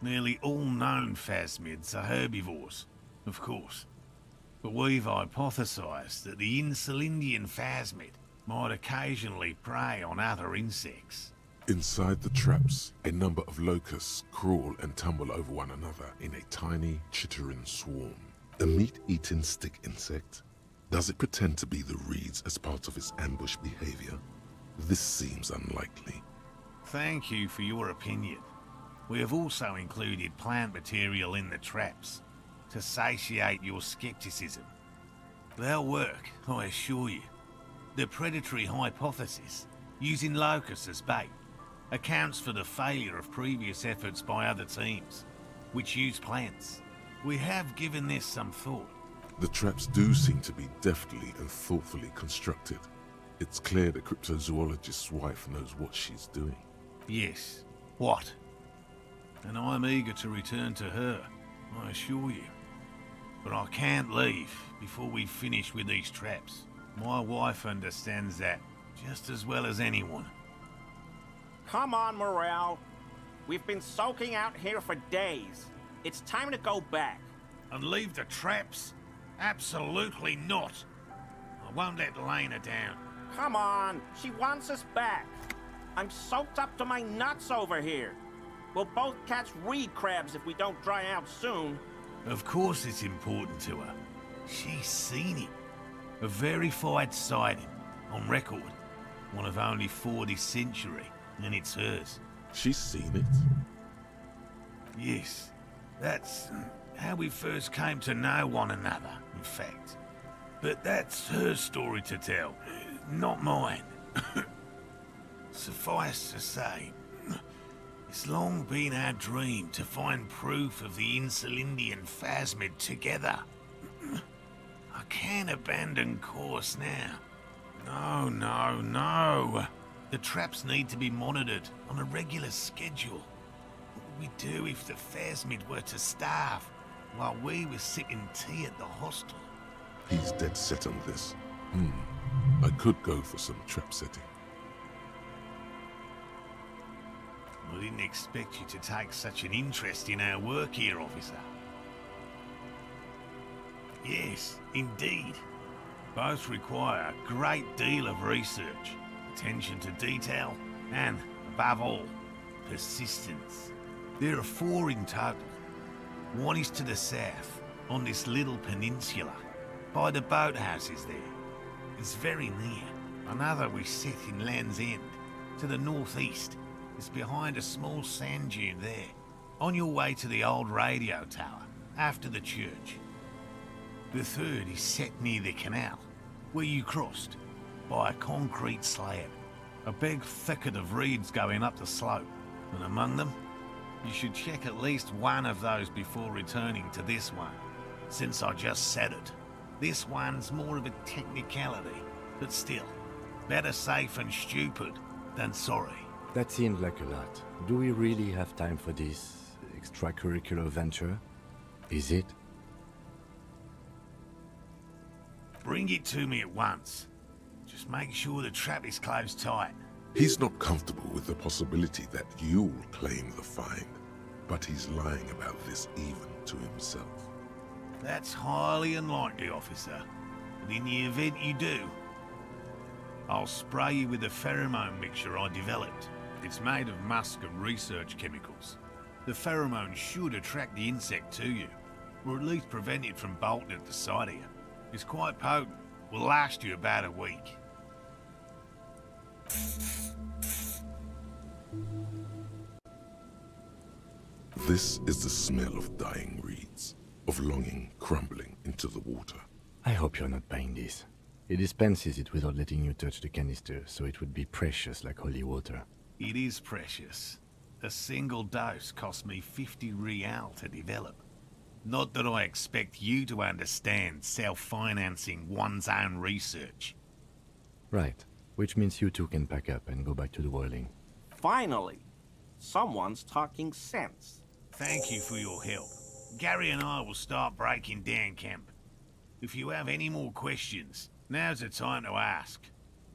Nearly all known phasmids are herbivores, of course. But we've hypothesized that the Insulindian phasmid might occasionally prey on other insects. Inside the traps, a number of locusts crawl and tumble over one another in a tiny, chittering swarm. A meat-eating stick insect? Does it pretend to be the reeds as part of its ambush behavior? This seems unlikely. Thank you for your opinion. We have also included plant material in the traps to satiate your skepticism. They'll work, I assure you. The predatory hypothesis, using locusts as bait, accounts for the failure of previous efforts by other teams, which use plants. We have given this some thought. The traps do seem to be deftly and thoughtfully constructed. It's clear the cryptozoologist's wife knows what she's doing. Yes. What? And I'm eager to return to her, I assure you. But I can't leave before we finish with these traps. My wife understands that just as well as anyone. Come on, Morel. We've been soaking out here for days. It's time to go back. And leave the traps? Absolutely not. I won't let Lena down. Come on, she wants us back. I'm soaked up to my nuts over here. We'll both catch reed crabs if we don't dry out soon. Of course it's important to her. She's seen it. A verified sighting, on record. One of only 4 this century, and it's hers. She's seen it? Yes. That's how we first came to know one another, in fact. But that's her story to tell, not mine. Suffice to say, it's long been our dream to find proof of the Insulindian phasmid together. I can't abandon course now. No. The traps need to be monitored on a regular schedule. What would we do if the phasmid were to starve while we were sipping tea at the hostel? He's dead set on this. I could go for some trap setting. I didn't expect you to take such an interest in our work here, officer. Yes, indeed. Both require a great deal of research, attention to detail, and, above all, persistence. There are 4 in total. One is to the south, on this little peninsula, by the boathouses there. It's very near. Another we set in Land's End, to the northeast. It's behind a small sand dune there, on your way to the old radio tower, after the church. The third is set near the canal, where you crossed, by a concrete slab. A big thicket of reeds going up the slope, and among them, you should check at least one of those before returning to this one, since I just said it. This one's more of a technicality, but still, better safe and stupid than sorry. That seemed like a lot. Do we really have time for this extracurricular venture? Is it? Bring it to me at once. Just make sure the trap is closed tight. He's not comfortable with the possibility that you'll claim the find, but he's lying about this even to himself. That's highly unlikely, officer. But in the event you do, I'll spray you with a pheromone mixture I developed. It's made of musk and research chemicals. The pheromone should attract the insect to you, or at least prevent it from bolting at the sight of you. It's quite potent. Will last you about a week. This is the smell of dying reeds, of longing crumbling into the water. I hope you're not buying this. It dispenses it without letting you touch the canister, so it would be precious like holy water. It is precious. A single dose cost me 50 real to develop. Not that I expect you to understand self-financing one's own research. Right. Which means you two can pack up and go back to the whirling. Finally, someone's talking sense. Thank you for your help. Gary and I will start breaking down camp. If you have any more questions, now's the time to ask.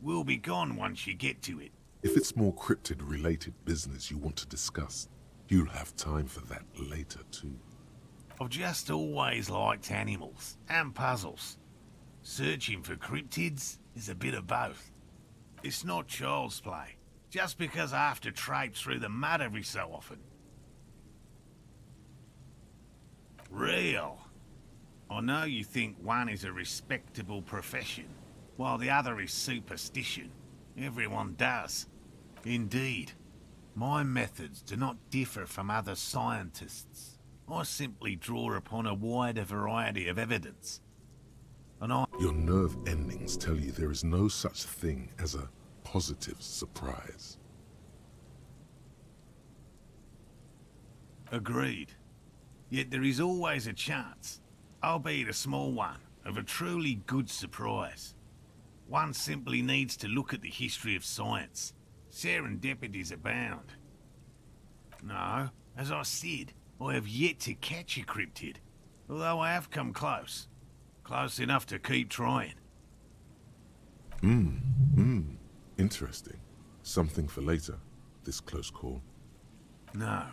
We'll be gone once you get to it. If it's more cryptid-related business you want to discuss, you'll have time for that later too. I've just always liked animals and puzzles. Searching for cryptids is a bit of both. It's not child's play, just because I have to traipse through the mud every so often. Real. I know you think one is a respectable profession, while the other is superstition. Everyone does. Indeed. My methods do not differ from other scientists. I simply draw upon a wider variety of evidence. And Your nerve endings tell you there is no such thing as a positive surprise. Agreed. Yet there is always a chance, albeit a small one, of a truly good surprise. One simply needs to look at the history of science. Serendipities abound. No, as I said, I have yet to catch a cryptid, although I have come close. Close enough to keep trying. Interesting. Something for later, this close call. No.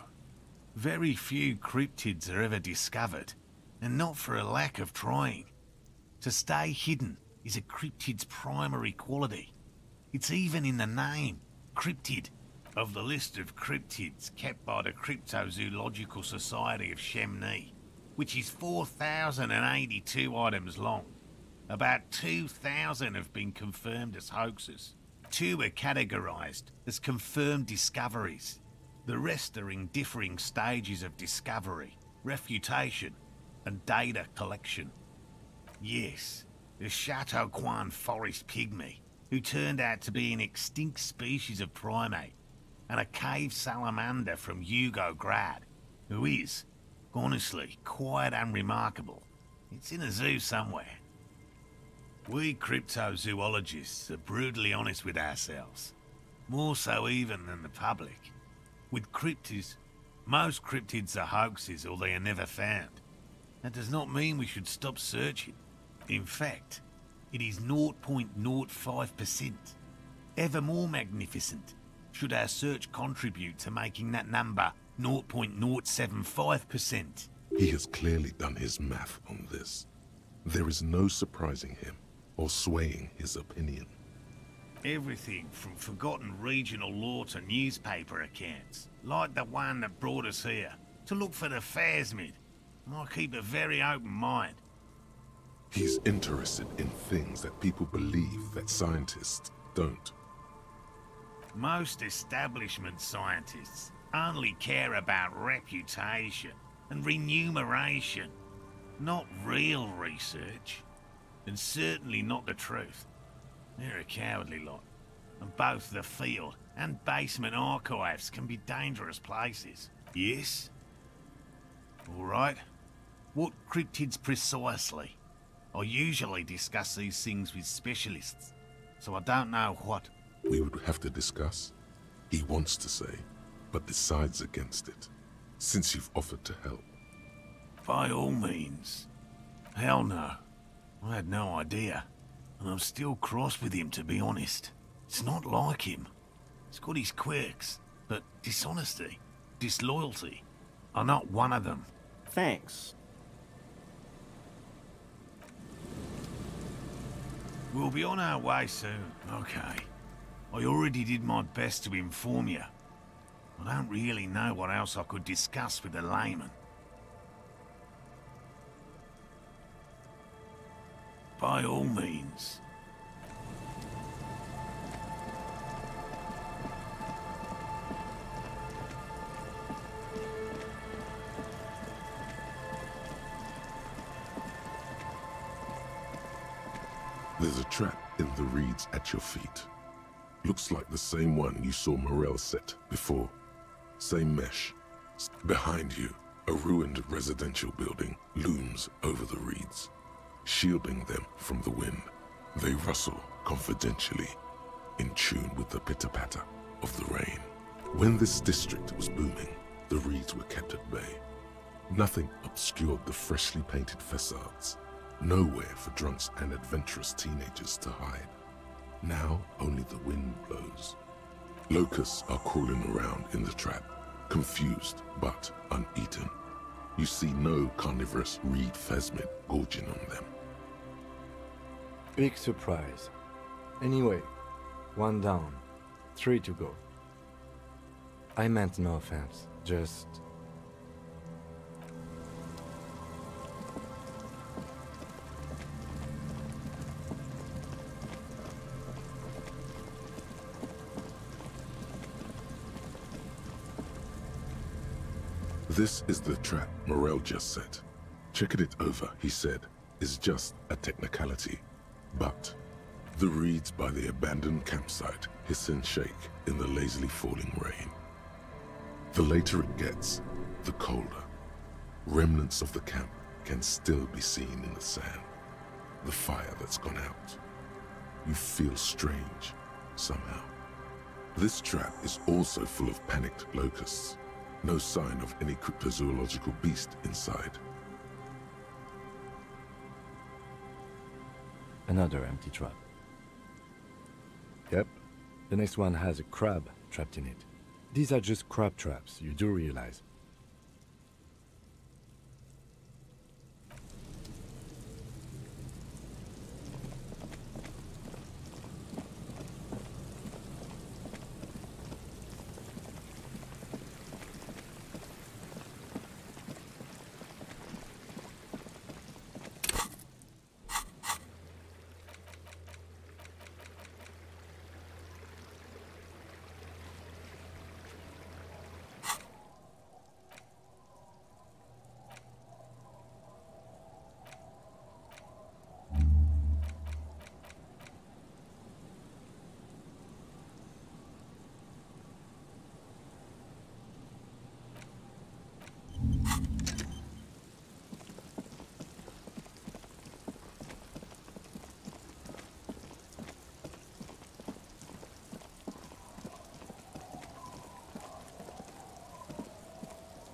Very few cryptids are ever discovered, and not for a lack of trying. To stay hidden is a cryptid's primary quality. It's even in the name, cryptid. Of the list of cryptids kept by the Cryptozoological Society of Chemnee, which is 4,082 items long, about 2,000 have been confirmed as hoaxes. 2 are categorized as confirmed discoveries. The rest are in differing stages of discovery, refutation, and data collection. Yes, the Chateau Quan forest pygmy, who turned out to be an extinct species of primate, and a cave salamander from Yugograd, who is, honestly, quite unremarkable. It's in a zoo somewhere. We cryptozoologists are brutally honest with ourselves, more so even than the public. With cryptids, most cryptids are hoaxes or they are never found. That does not mean we should stop searching. In fact, it is 0.05%. Ever more magnificent should our search contribute to making that number 0.075%. He has clearly done his math on this. There is no surprising him or swaying his opinion. Everything from forgotten regional lore to newspaper accounts, like the one that brought us here, to look for the Phasmid. I keep a very open mind. He's interested in things that people believe that scientists don't. Most establishment scientists only care about reputation and remuneration, not real research, and certainly not the truth. They're a cowardly lot, and both the field and basement archives can be dangerous places. Yes? All right. What cryptids precisely? I usually discuss these things with specialists, so I don't know what. We would have to discuss. He wants to say, but decides against it, since you've offered to help. By all means. Hell no. I had no idea. And I'm still cross with him, to be honest. It's not like him. He's got his quirks, but dishonesty, disloyalty are not one of them. Thanks. We'll be on our way soon. Okay. I already did my best to inform you. I don't really know what else I could discuss with the layman. By all means. There's a trap in the reeds at your feet. Looks like the same one you saw Morel set before. Same mesh. Behind you, a ruined residential building looms over the reeds, shielding them from the wind. They rustle confidentially, in tune with the pitter-patter of the rain. When this district was booming, the reeds were kept at bay. Nothing obscured the freshly painted facades. Nowhere for drunks and adventurous teenagers to hide. Now only the wind blows. Locusts are crawling around in the trap, confused but uneaten. You see no carnivorous reed phasmid gorging on them. Big surprise. Anyway, 1 down, 3 to go. I meant no offense, just... This is the trap Morel just set. Checking it over, he said, is just a technicality. But the reeds by the abandoned campsite hiss and shake in the lazily falling rain. The later it gets, the colder. Remnants of the camp can still be seen in the sand. The fire that's gone out. You feel strange, somehow. This trap is also full of panicked locusts. No sign of any cryptozoological beast inside. Another empty trap. Yep, the next one has a crab trapped in it. These are just crab traps, you do realize.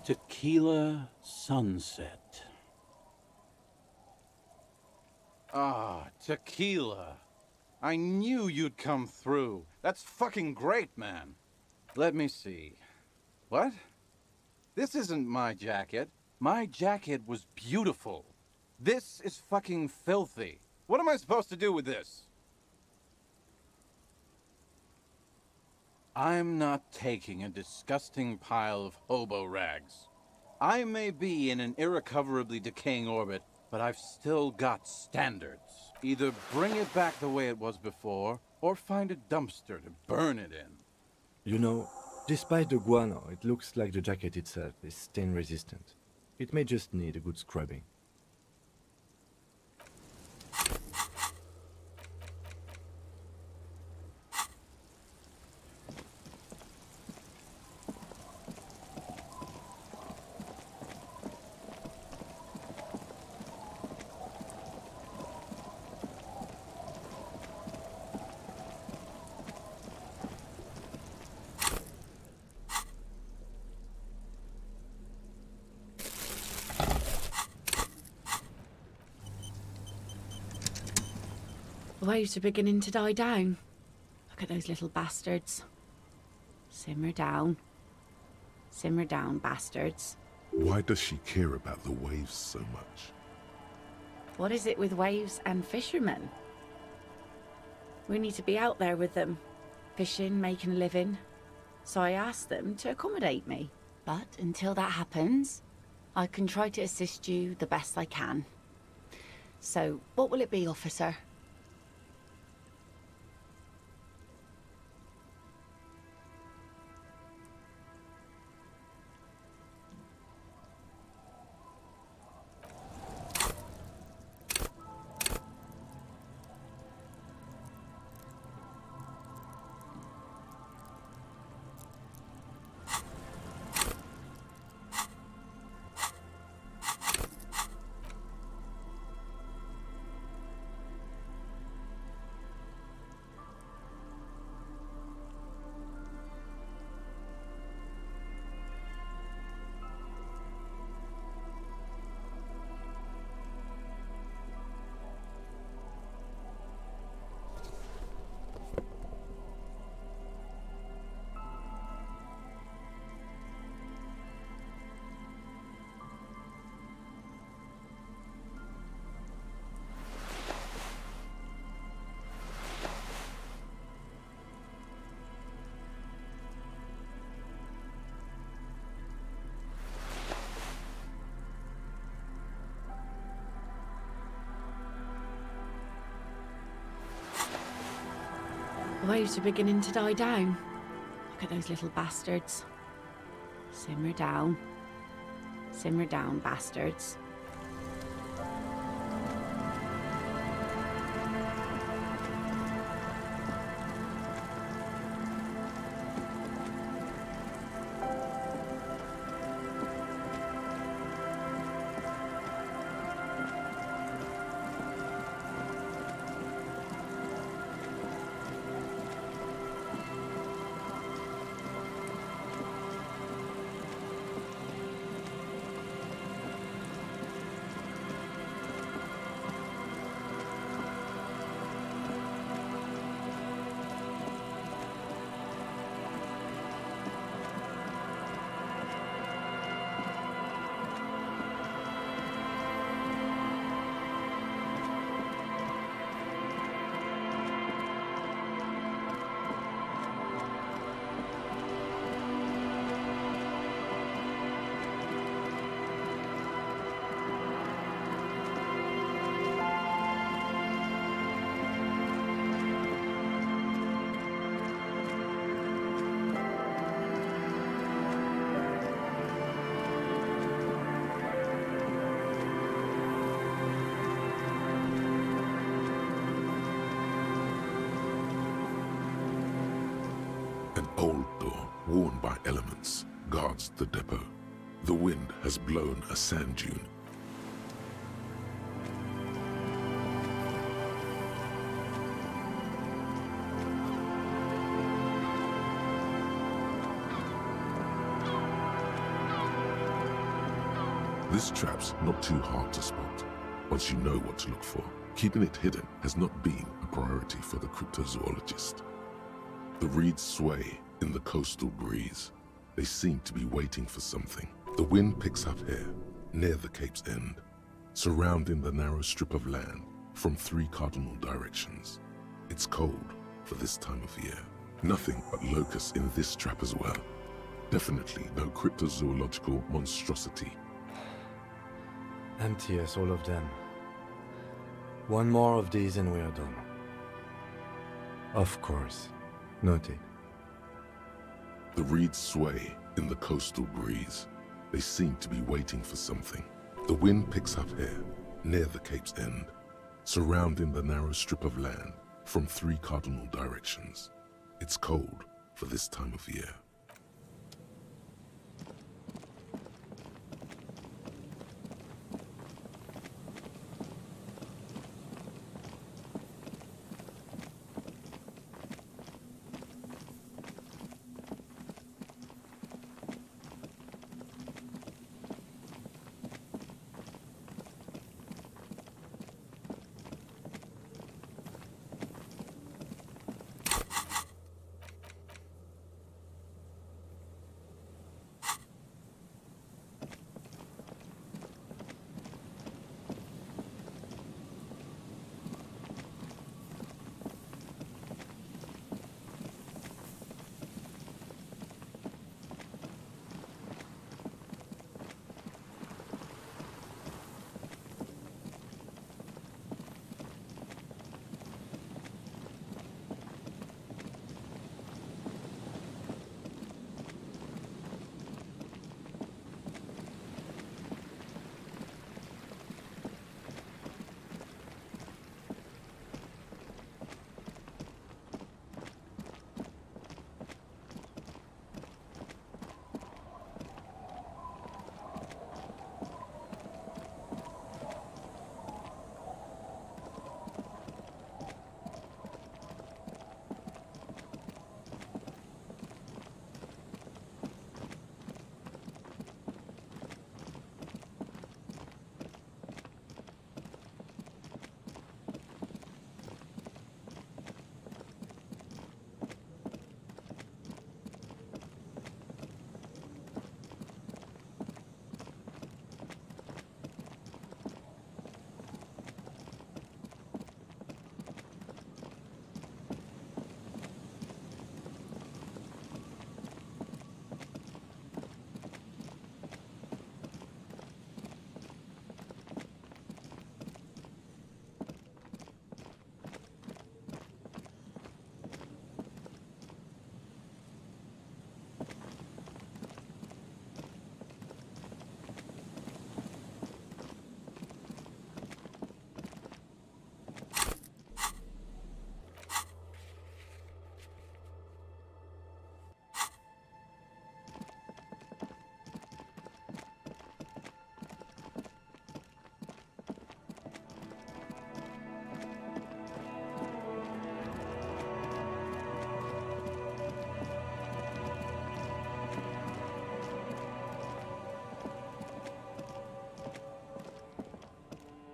Tequila sunset. Ah, tequila. I knew you'd come through. That's fucking great, man. Let me see. What? This isn't my jacket. My jacket was beautiful. This is fucking filthy. What am I supposed to do with this? I'm not taking a disgusting pile of hobo rags. I may be in an irrecoverably decaying orbit, but I've still got standards. Either bring it back the way it was before, or find a dumpster to burn it in. You know, despite the guano, it looks like the jacket itself is stain resistant. It may just need a good scrubbing. The waves are beginning to die down. Look at those little bastards. Simmer down, bastards. Why does she care about the waves so much? What is it with waves and fishermen? We need to be out there with them, fishing, making a living. So I asked them to accommodate me. But until that happens, I can try to assist you the best I can. So, what will it be, officer? The waves are beginning to die down. Look at those little bastards. Simmer down, bastards. An old door, worn by elements, guards the depot. The wind has blown a sand dune. This trap's not too hard to spot, once you know what to look for. Keeping it hidden has not been a priority for the cryptozoologist. The reeds sway in the coastal breeze. They seem to be waiting for something. The wind picks up here, near the cape's end, surrounding the narrow strip of land from 3 cardinal directions. It's cold for this time of year. Nothing but locusts in this trap as well. Definitely no cryptozoological monstrosity. Empty as all of them. One more of these and we are done. Of course. Noted. The reeds sway in the coastal breeze. They seem to be waiting for something. The wind picks up here, near the cape's end, surrounding the narrow strip of land from 3 cardinal directions. It's cold for this time of year.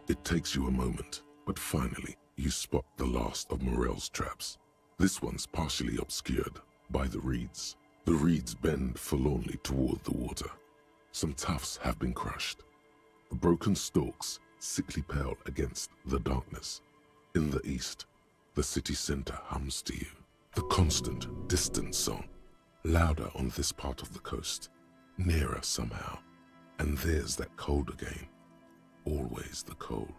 It takes you a moment, but finally you spot the last of Morel's traps. This one's partially obscured by the reeds. The reeds bend forlornly toward the water. Some tufts have been crushed. The broken stalks sickly pale against the darkness. In the east, the city center hums to you. The constant, distant song, louder on this part of the coast, nearer somehow. And there's that cold again. Always the cold.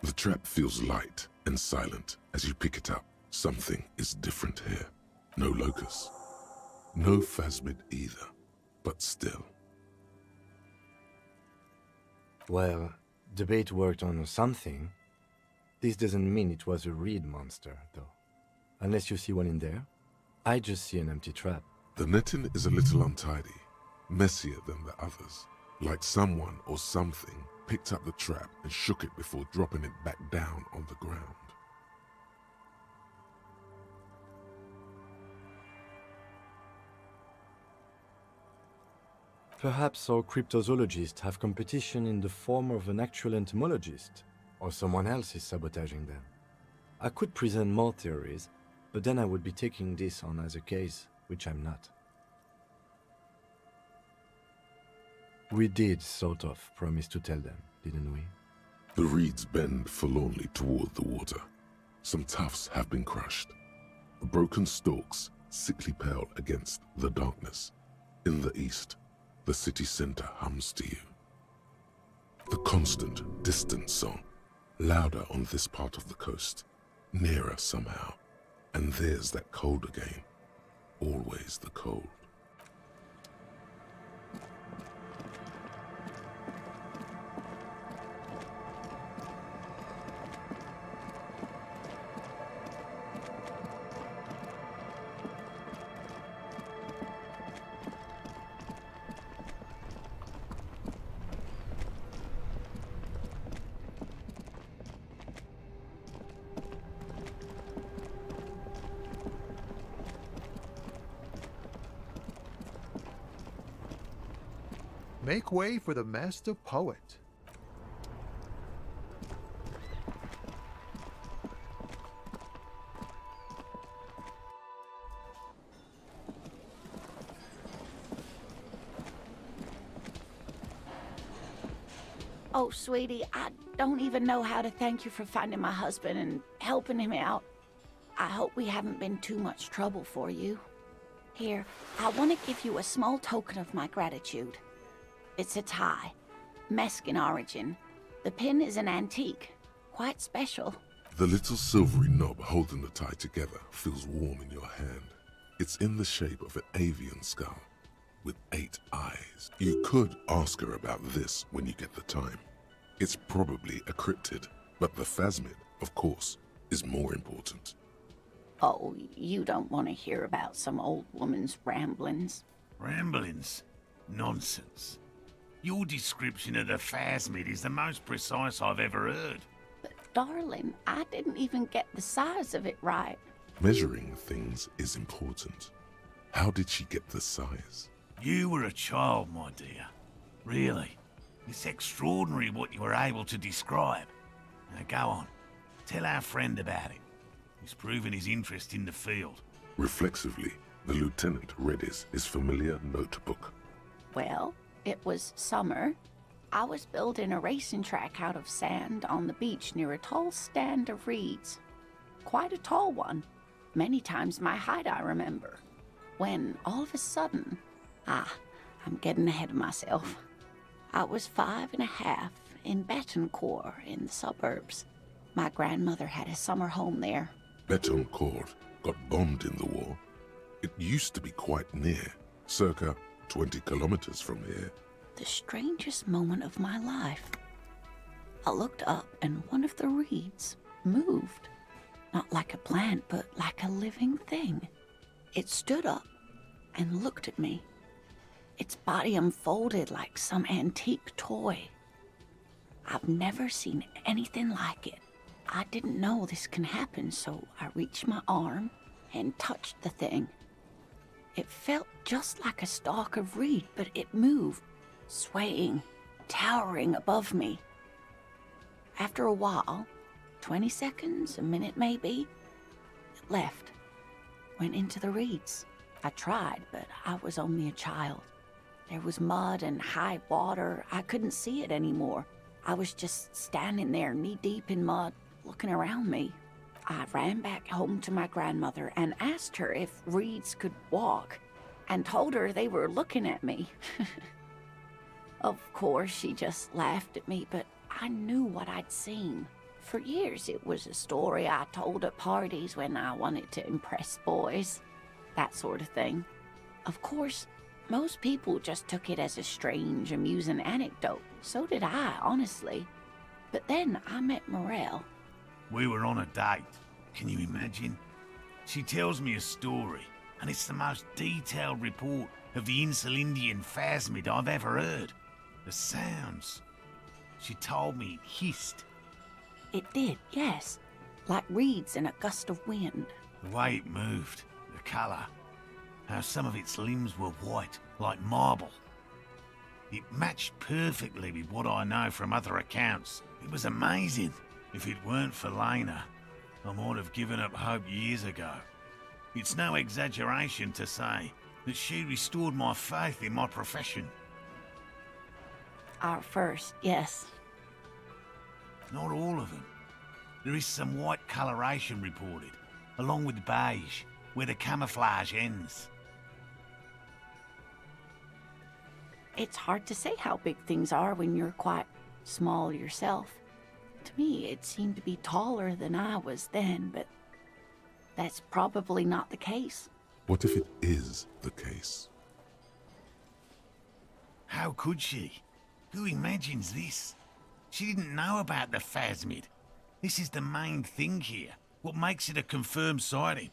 The trap feels light and silent as you pick it up. Something is different here. No locust. No phasmid either. But still. Well, the bait worked on something. This doesn't mean it was a reed monster, though. Unless you see one in there. I just see an empty trap. The netting is a little untidy. Messier than the others. Like someone or something picked up the trap and shook it before dropping it back down on the ground. Perhaps our cryptozoologists have competition in the form of an actual entomologist, or someone else is sabotaging them. I could present more theories, but then I would be taking this on as a case, which I'm not. We did, sort of, promise to tell them, didn't we? The reeds bend forlornly toward the water. Some tufts have been crushed. The broken stalks sickly pale against the darkness. In the east, the city center hums to you. The constant, distant song, louder on this part of the coast, nearer somehow. And there's that cold again, always the cold. Make way for the master poet. Oh, sweetie, I don't even know how to thank you for finding my husband and helping him out. I hope we haven't been too much trouble for you. Here, I want to give you a small token of my gratitude. It's a tie, Mexican origin. The pin is an antique, quite special. The little silvery knob holding the tie together feels warm in your hand. It's in the shape of an avian skull with 8 eyes. You could ask her about this when you get the time. It's probably a cryptid, but the phasmid, of course, is more important. Oh, you don't want to hear about some old woman's ramblings. Ramblings? Nonsense. Your description of the phasmid is the most precise I've ever heard. But darling, I didn't even get the size of it right. Measuring things is important. How did she get the size? You were a child, my dear. Really. It's extraordinary what you were able to describe. Now go on. Tell our friend about it. He's proven his interest in the field. Reflexively, the lieutenant read his familiar notebook. Well, it was summer. I was building a racing track out of sand on the beach near a tall stand of reeds. Quite a tall one. Many times my height, I remember. When, all of a sudden... I'm getting ahead of myself. I was 5.5 in Betancourt in the suburbs. My grandmother had a summer home there. Betancourt got bombed in the war. It used to be quite near, circa 20 kilometers from here. The strangest moment of my life. I looked up and one of the reeds moved. Not like a plant, but like a living thing. It stood up and looked at me. Its body unfolded like some antique toy. I've never seen anything like it. I didn't know this can happen, so I reached my arm and touched the thing. It felt just like a stalk of reed, but it moved, swaying, towering above me. After a while, 20 seconds, a minute maybe, it left, went into the reeds. I tried, but I was only a child. There was mud and high water. I couldn't see it anymore. I was just standing there knee-deep in mud, looking around me. I ran back home to my grandmother and asked her if reeds could walk, and told her they were looking at me. Of course, she just laughed at me, but I knew what I'd seen. For years, it was a story I told at parties when I wanted to impress boys. That sort of thing. Of course, most people just took it as a strange, amusing anecdote. So did I, honestly. But then I met Morel. We were on a date. Can you imagine? She tells me a story, and it's the most detailed report of the Insulindian phasmid I've ever heard. The sounds. She told me it hissed. It did, yes. Like reeds in a gust of wind. The way it moved, the colour. How some of its limbs were white, like marble. It matched perfectly with what I know from other accounts. It was amazing. If it weren't for Lena, I might have given up hope years ago. It's no exaggeration to say that she restored my faith in my profession. Our first, yes. Not all of them. There is some white coloration reported, along with beige, where the camouflage ends. It's hard to say how big things are when you're quite small yourself. To me, it seemed to be taller than I was then, but that's probably not the case. What if it is the case? How could she? Who imagines this? She didn't know about the phasmid. This is the main thing here, what makes it a confirmed sighting.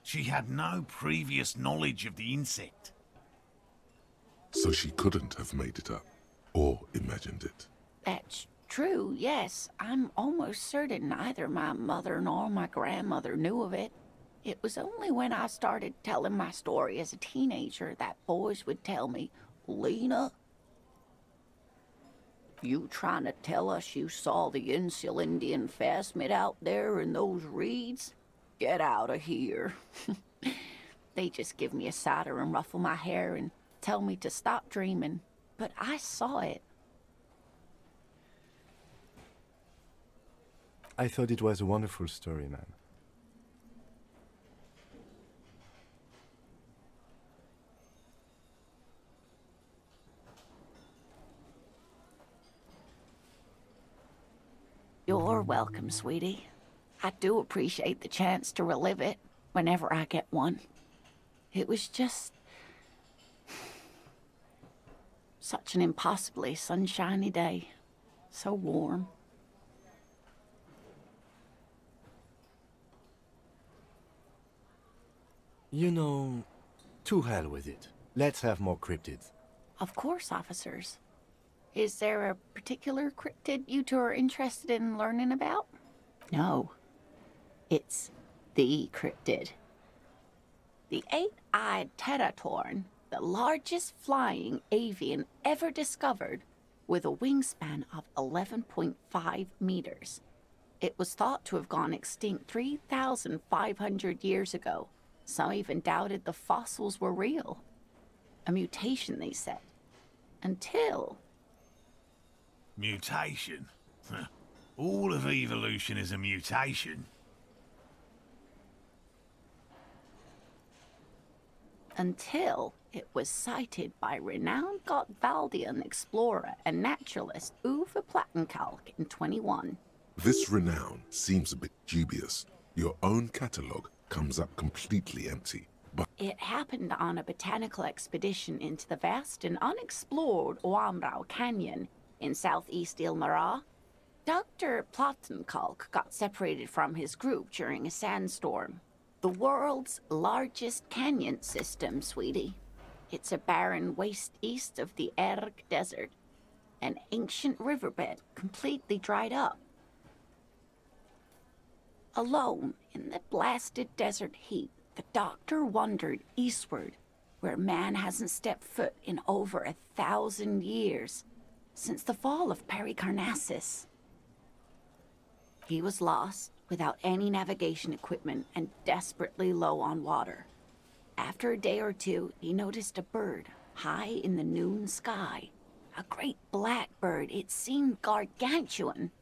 She had no previous knowledge of the insect. So she couldn't have made it up, or imagined it. That's true, yes. I'm almost certain neither my mother nor my grandmother knew of it. It was only when I started telling my story as a teenager that boys would tell me, "Lena, you trying to tell us you saw the Insulindian phasmid out there in those reeds? Get out of here." They just give me a cider and ruffle my hair and tell me to stop dreaming. But I saw it. I thought it was a wonderful story, man. You're welcome, sweetie. I do appreciate the chance to relive it whenever I get one. It was just such an impossibly sunshiny day. So warm. You know, to hell with it. Let's have more cryptids. Of course, officers. Is there a particular cryptid you two are interested in learning about? No. It's the cryptid. The eight-eyed teratorn, the largest flying avian ever discovered, with a wingspan of 11.5 meters. It was thought to have gone extinct 3,500 years ago. Some even doubted the fossils were real. A mutation, they said. Until... Mutation? All of evolution is a mutation. Until it was sighted by renowned Gottwaldian explorer and naturalist Uwe Plattenkalk in 21. This renown seems a bit dubious. Your own catalogue comes up completely empty, but... It happened on a botanical expedition into the vast and unexplored Oamrau Canyon in southeast Ilmara. Dr. Plattenkalk got separated from his group during a sandstorm. The world's largest canyon system, sweetie. It's a barren waste east of the Erg Desert, an ancient riverbed completely dried up. Alone in the blasted desert heat, the doctor wandered eastward, where man hasn't stepped foot in over 1,000 years, since the fall of Pericarnassus. He was lost, without any navigation equipment and desperately low on water. After a day or two, he noticed a bird high in the noon sky. A great black bird. It seemed gargantuan.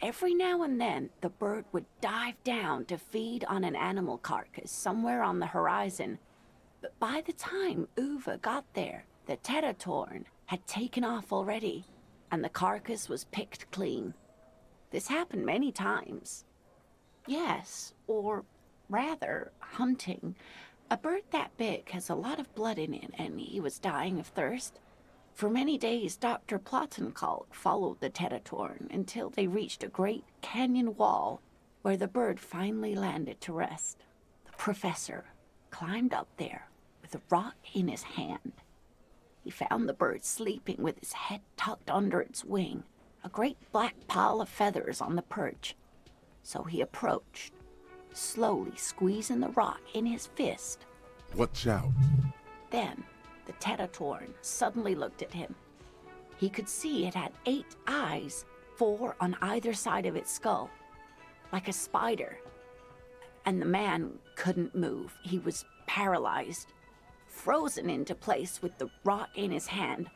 Every now and then, the bird would dive down to feed on an animal carcass somewhere on the horizon. But by the time Uwe got there, the teratorn had taken off already, and the carcass was picked clean. This happened many times. Yes, or rather, hunting. A bird that big has a lot of blood in it, and he was dying of thirst. For many days, Dr. Plattenkalk followed the teratorn until they reached a great canyon wall where the bird finally landed to rest. The professor climbed up there with a rock in his hand. He found the bird sleeping with his head tucked under its wing, a great black pile of feathers on the perch. So he approached, slowly squeezing the rock in his fist. Watch out. Then, the teratorn suddenly looked at him. He could see it had 8 eyes, 4 on either side of its skull, like a spider. And the man couldn't move. He was paralyzed, frozen into place with the rock in his hand.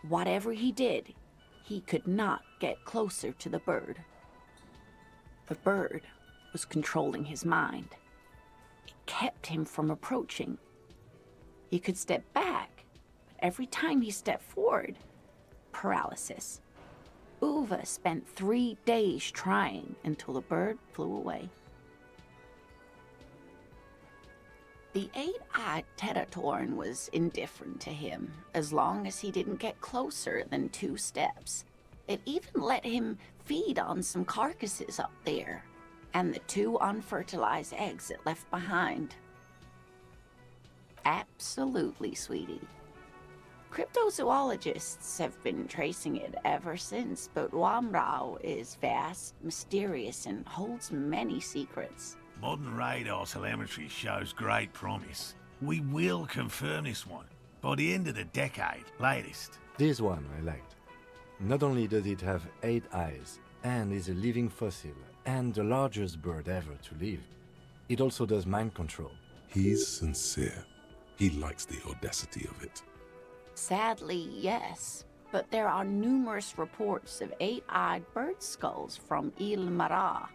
Whatever he did, he could not get closer to the bird. The bird was controlling his mind. It kept him from approaching. He could step back, but every time he stepped forward, paralysis. Uva spent 3 days trying until the bird flew away. The 8-eyed Teratorn was indifferent to him, as long as he didn't get closer than 2 steps. It even let him feed on some carcasses up there, and the 2 unfertilized eggs it left behind. Absolutely, sweetie. Cryptozoologists have been tracing it ever since, but Wamrao is vast, mysterious, and holds many secrets. Modern radar telemetry shows great promise. We will confirm this one by the end of the decade, latest. This one I liked. Not only does it have 8 eyes, and is a living fossil, and the largest bird ever to live, it also does mind control. He's sincere. He likes the audacity of it. Sadly, yes, but there are numerous reports of 8-eyed bird skulls from Il Mara.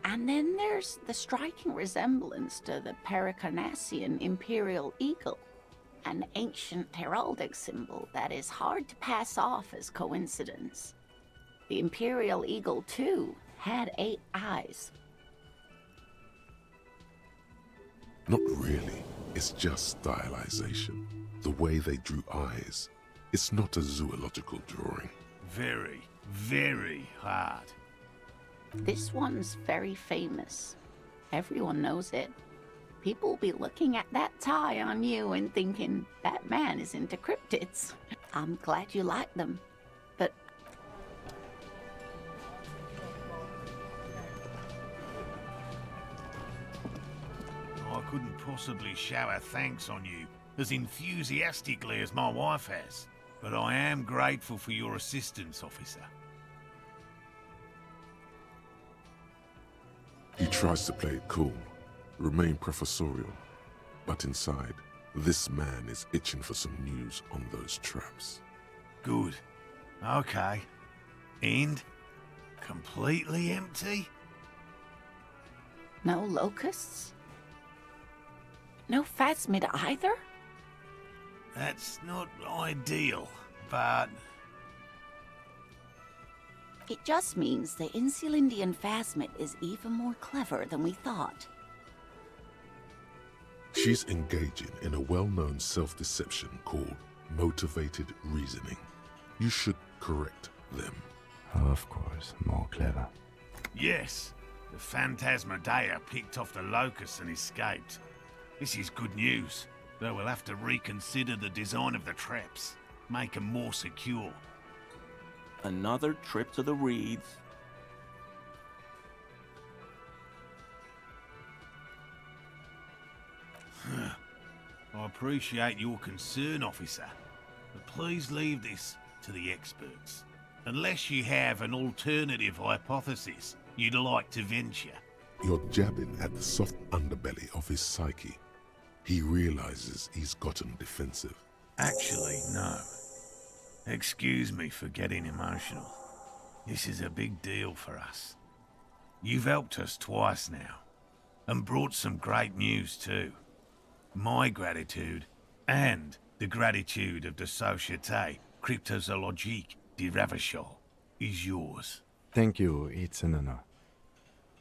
And then there's the striking resemblance to the Pericarnassian imperial eagle, an ancient heraldic symbol that is hard to pass off as coincidence. The imperial eagle, too, had 8 eyes. Not really. It's just stylization. The way they drew eyes. It's not a zoological drawing. Very, very hard. This one's very famous. Everyone knows it. People will be looking at that tie on you and thinking, that man is into cryptids. I'm glad you like them, but... I couldn't possibly shower thanks on you as enthusiastically as my wife has, but I am grateful for your assistance, officer. He tries to play it cool, remain professorial, but inside, this man is itching for some news on those traps. Good. Okay. And? Completely empty? No locusts? No phasmid either? That's not ideal, but... It just means the Insulindian phasmid is even more clever than we thought. She's engaging in a well-known self-deception called motivated reasoning. You should correct them. Of course, more clever. Yes, the Phantasmadeia picked off the locusts and escaped. This is good news, though we'll have to reconsider the design of the traps, make them more secure. Another trip to the reeds. I appreciate your concern, officer, but please leave this to the experts. Unless you have an alternative hypothesis you'd like to venture. You're jabbing at the soft underbelly of his psyche. He realizes he's gotten defensive. Actually, no. Excuse me for getting emotional. This is a big deal for us. You've helped us twice now, and brought some great news too. My gratitude, and the gratitude of the Société Cryptozoologique de Ravachol, is yours. Thank you, it's an honor.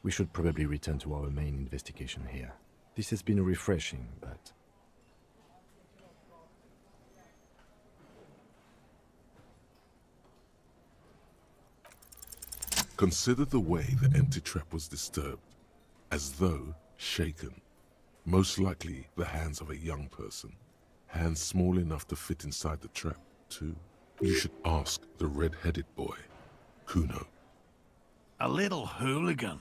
We should probably return to our main investigation here. This has been refreshing, but... Consider the way the empty trap was disturbed, as though shaken. Most likely the hands of a young person. Hands small enough to fit inside the trap, too. You should ask the red-headed boy, Kuno. A little hooligan.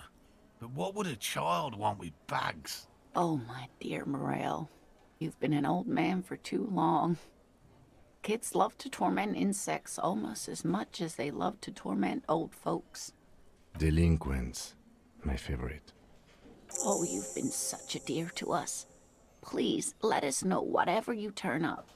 But what would a child want with bugs? Oh, my dear Morel. You've been an old man for too long. Kids love to torment insects almost as much as they love to torment old folks. Delinquents, my favorite. Oh, you've been such a dear to us. Please, let us know whatever you turn up.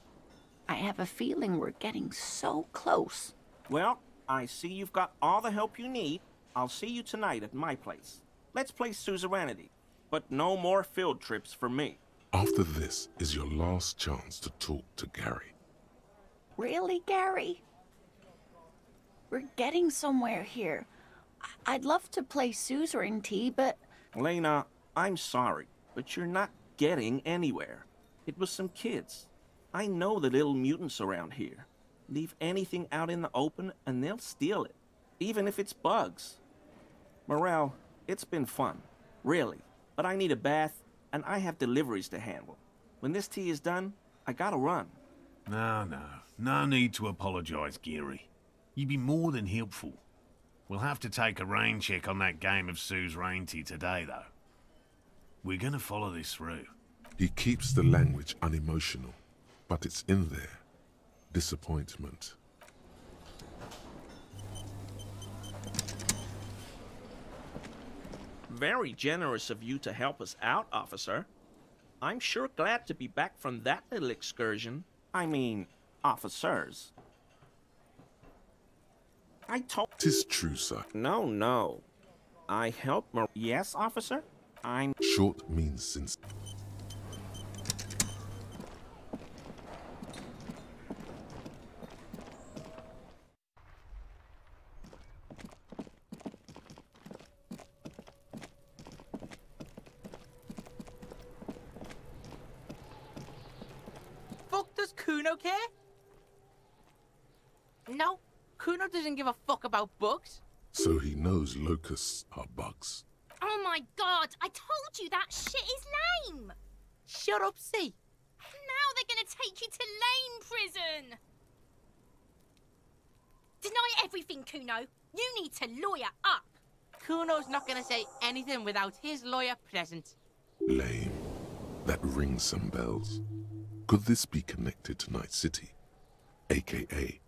I have a feeling we're getting so close. Well, I see you've got all the help you need. I'll see you tonight at my place. Let's play suzerainty, but no more field trips for me. After this is your last chance to talk to Gary. Really, Gary? We're getting somewhere here. I'd love to play suzerainty, but... Lena, I'm sorry, but you're not getting anywhere. It was some kids. I know the little mutants around here. Leave anything out in the open and they'll steal it, even if it's bugs. Morel, it's been fun, really, but I need a bath and I have deliveries to handle. When this tea is done, I gotta run. No need to apologize, Geary. You'd be more than helpful. We'll have to take a rain check on that game of suzerainty today, though. We're gonna follow this through. He keeps the language unemotional, but it's in there. Disappointment. Very generous of you to help us out, officer. I'm sure glad to be back from that little excursion. I mean, officers. I told... 'Tis true, sir. No. I help Yes, officer? I'm... Short means since... Fuck, does Kuno care? No, Kuno doesn't give a fuck about bugs. So he knows locusts are bugs. Oh my god, I told you that shit is lame! Shut up, see. Now they're gonna take you to lame prison! Deny everything, Kuno. You need to lawyer up. Kuno's not gonna say anything without his lawyer present. Lame. That rings some bells. Could this be connected to Night City? AKA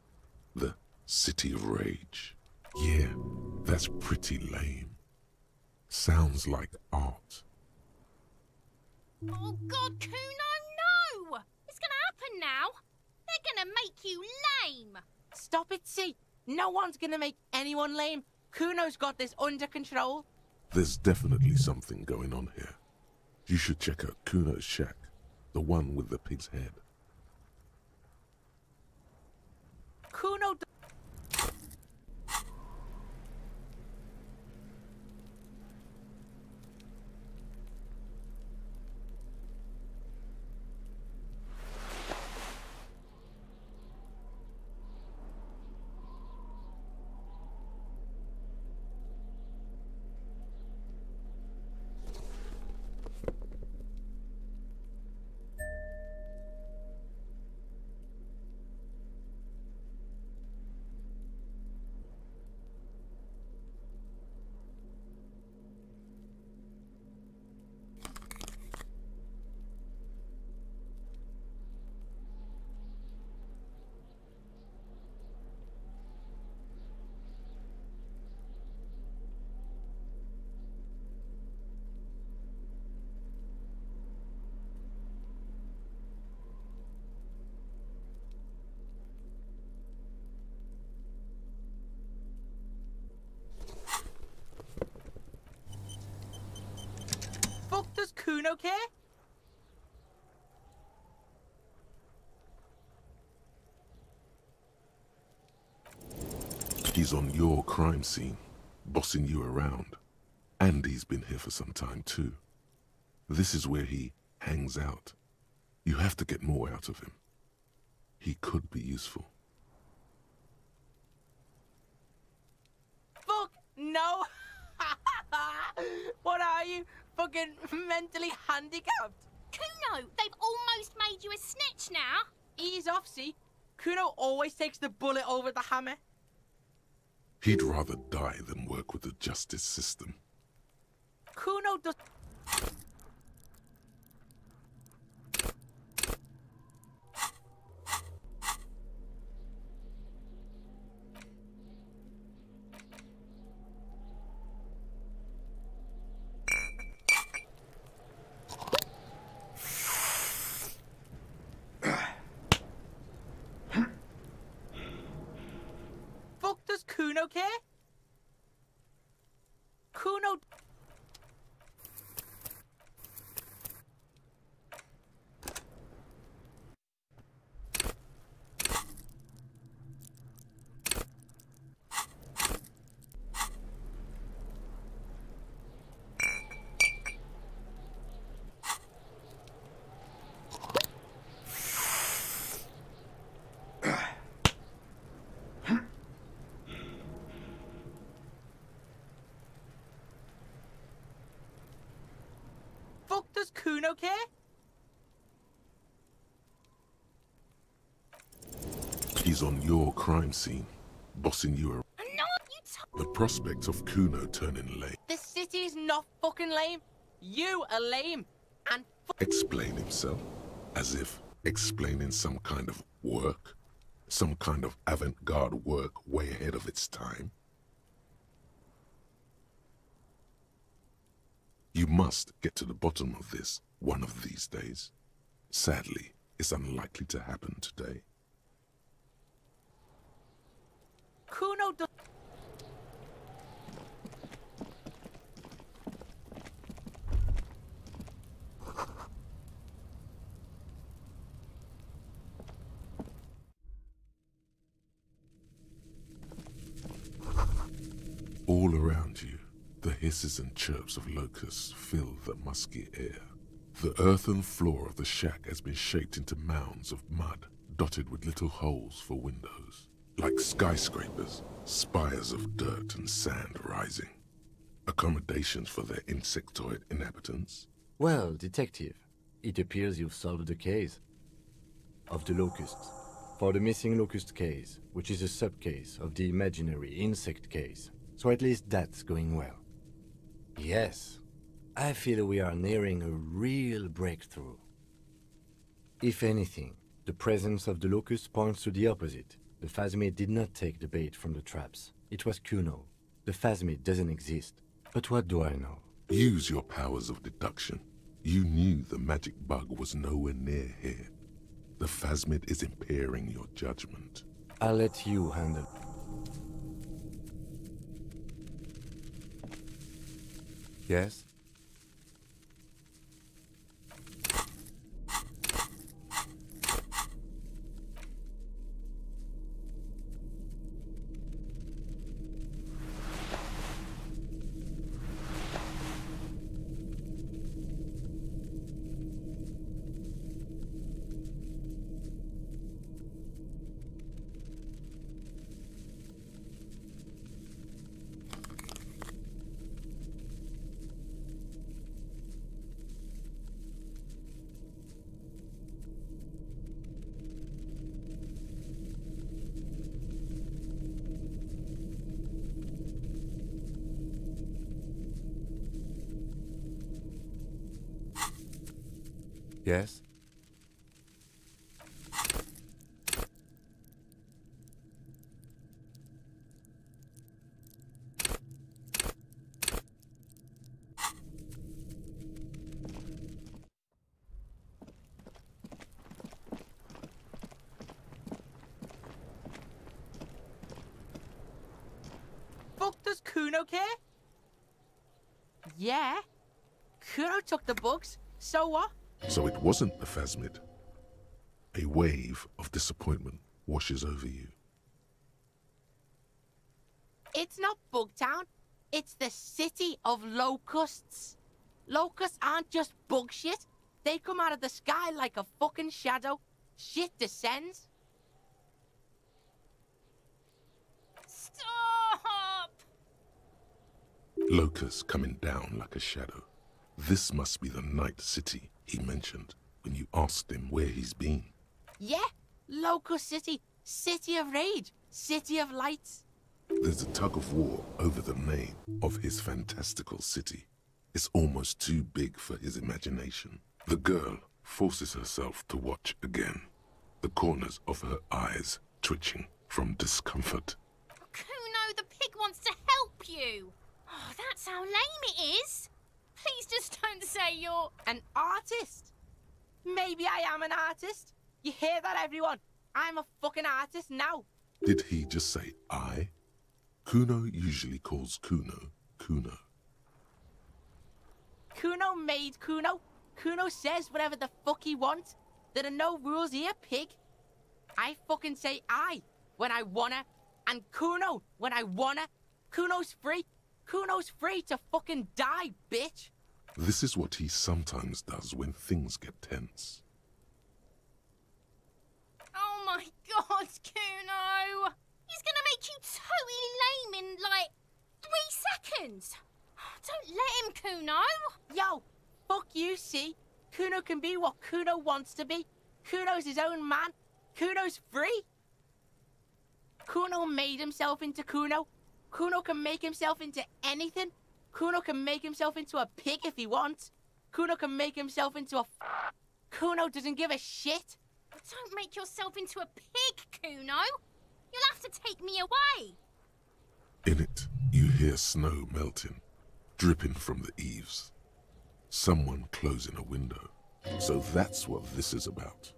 the City of Rage. Yeah, that's pretty lame. Sounds like art. Oh god, Kuno, no! It's gonna happen now. They're gonna make you lame. Stop it, see. No one's gonna make anyone lame. Kuno's got this under control. There's definitely something going on here. You should check out Kuno's shack, the one with the pig's head. Kuno... Fuck, does Kuno care? He's on your crime scene, bossing you around. And he's been here for some time too. This is where he hangs out. You have to get more out of him. He could be useful. Fuck, no! What are you? Fucking mentally handicapped? Kuno, they've almost made you a snitch now. Ease off, see? Kuno always takes the bullet over the hammer. He'd rather die than work with the justice system. Kuno does... Fuck, does Kuno care? Kuno... Kuno care? He's on your crime scene, bossing you around. No, you The prospect of Kuno turning lame. The city's not fucking lame. You are lame. And Explain himself, as if explaining some kind of work, some kind of avant-garde work way ahead of its time. You must get to the bottom of this one of these days. Sadly, it's unlikely to happen today. Kuno does. All around you, the hisses and chirps of locusts fill the musky air. The earthen floor of the shack has been shaped into mounds of mud, dotted with little holes for windows. Like skyscrapers, spires of dirt and sand rising. Accommodations for their insectoid inhabitants. Well, detective, it appears you've solved the case of the locusts. For the missing locust case, which is a sub-case of the imaginary insect case. So at least that's going well. Yes, I feel we are nearing a real breakthrough. If anything, the presence of the locust points to the opposite. The phasmid did not take the bait from the traps. It was Kuno. The phasmid doesn't exist. But what do I know? Use your powers of deduction. You knew the magic bug was nowhere near here. The phasmid is impairing your judgment. I'll let you handle. Yes? Yes? Fuck does Kuno care? Yeah. Kuno took the bugs. So what? So it wasn't the phasmid. A wave of disappointment washes over you. It's not Bugtown. It's the city of locusts. Locusts aren't just bug shit. They come out of the sky like a fucking shadow. Shit descends. Stop! Locusts coming down like a shadow. This must be the night city he mentioned when you asked him where he's been. Yeah, Locust City. City of rage. City of lights. There's a tug of war over the name of his fantastical city. It's almost too big for his imagination. The girl forces herself to watch again, the corners of her eyes twitching from discomfort. Kuno, the pig wants to help you. Oh, that's how lame it is. Please just don't say you're... An artist? Maybe I am an artist. You hear that, everyone? I'm a fucking artist now. Did he just say I? Kuno usually calls Kuno, Kuno. Kuno made Kuno. Kuno says whatever the fuck he wants. There are no rules here, pig. I fucking say I when I wanna, and Kuno when I wanna. Kuno's free. Kuno's free to fucking die, bitch. This is what he sometimes does when things get tense. Oh my god, Kuno! He's gonna make you totally lame in, like, 3 seconds. Don't let him, Kuno. Yo, fuck you, see? Kuno can be what Kuno wants to be. Kuno's his own man. Kuno's free. Kuno made himself into Kuno. Kuno can make himself into anything. Kuno can make himself into a pig if he wants. Kuno can make himself into a... Kuno doesn't give a shit. Don't make yourself into a pig, Kuno. You'll have to take me away. In it, you hear snow melting, dripping from the eaves. Someone closing a window. So that's what this is about.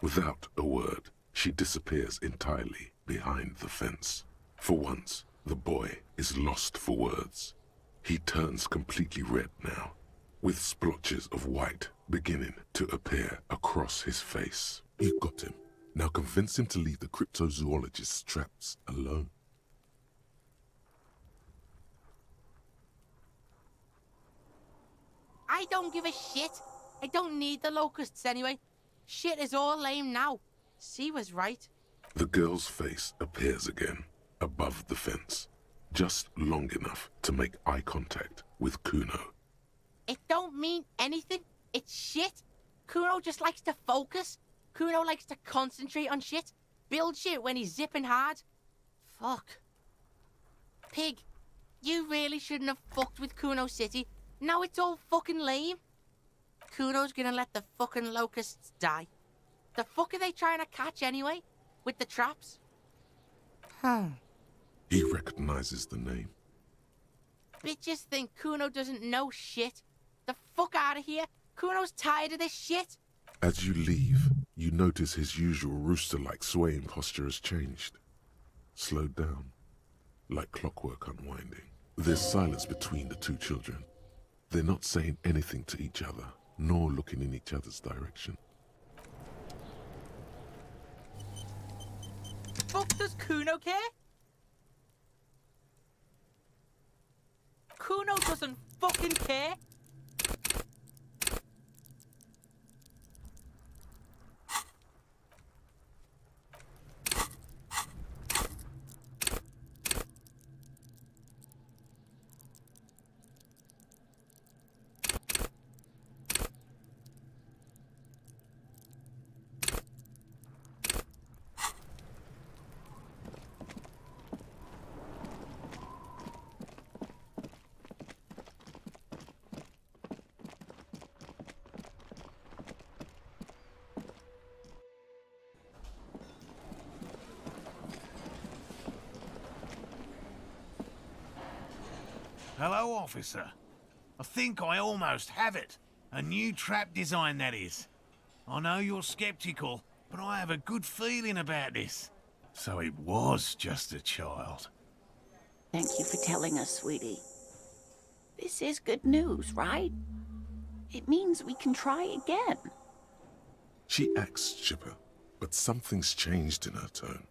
Without a word, she disappears entirely behind the fence. For once, the boy is lost for words. He turns completely red now, with splotches of white beginning to appear across his face. You got him. Now convince him to leave the cryptozoologist's traps alone. I don't give a shit. I don't need the locusts anyway. Shit is all lame now. C was right. The girl's face appears again, above the fence, just long enough to make eye contact with Kuno. It don't mean anything. It's shit. Kuno just likes to focus. Kuno likes to concentrate on shit. Build shit when he's zipping hard. Fuck. Pig, you really shouldn't have fucked with Kuno City. Now it's all fucking lame. Kuno's gonna let the fucking locusts die. The fuck are they trying to catch anyway? With the traps? He recognizes the name. Bitches think Kuno doesn't know shit. The fuck out of here. Kuno's tired of this shit. As you leave, you notice his usual rooster-like swaying posture has changed. Slowed down, like clockwork unwinding. There's silence between the two children. They're not saying anything to each other, nor looking in each other's direction. Fuck does Kuno care? Kuno doesn't fucking care. Hello, officer. I think I almost have it. A new trap design, that is. I know you're skeptical, but I have a good feeling about this. So it was just a child. Thank you for telling us, sweetie. This is good news, right? It means we can try again. She acts chipper, but something's changed in her tone.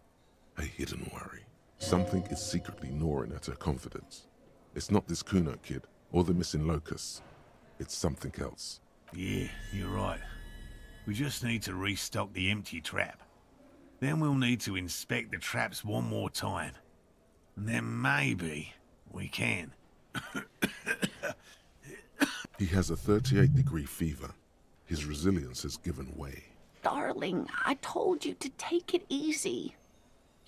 A hidden worry. Something is secretly gnawing at her confidence. It's not this Kuno kid, or the missing locusts. It's something else. Yeah, you're right. We just need to restock the empty trap. Then we'll need to inspect the traps one more time. And then maybe we can. He has a 38-degree fever. His resilience has given way. Darling, I told you to take it easy.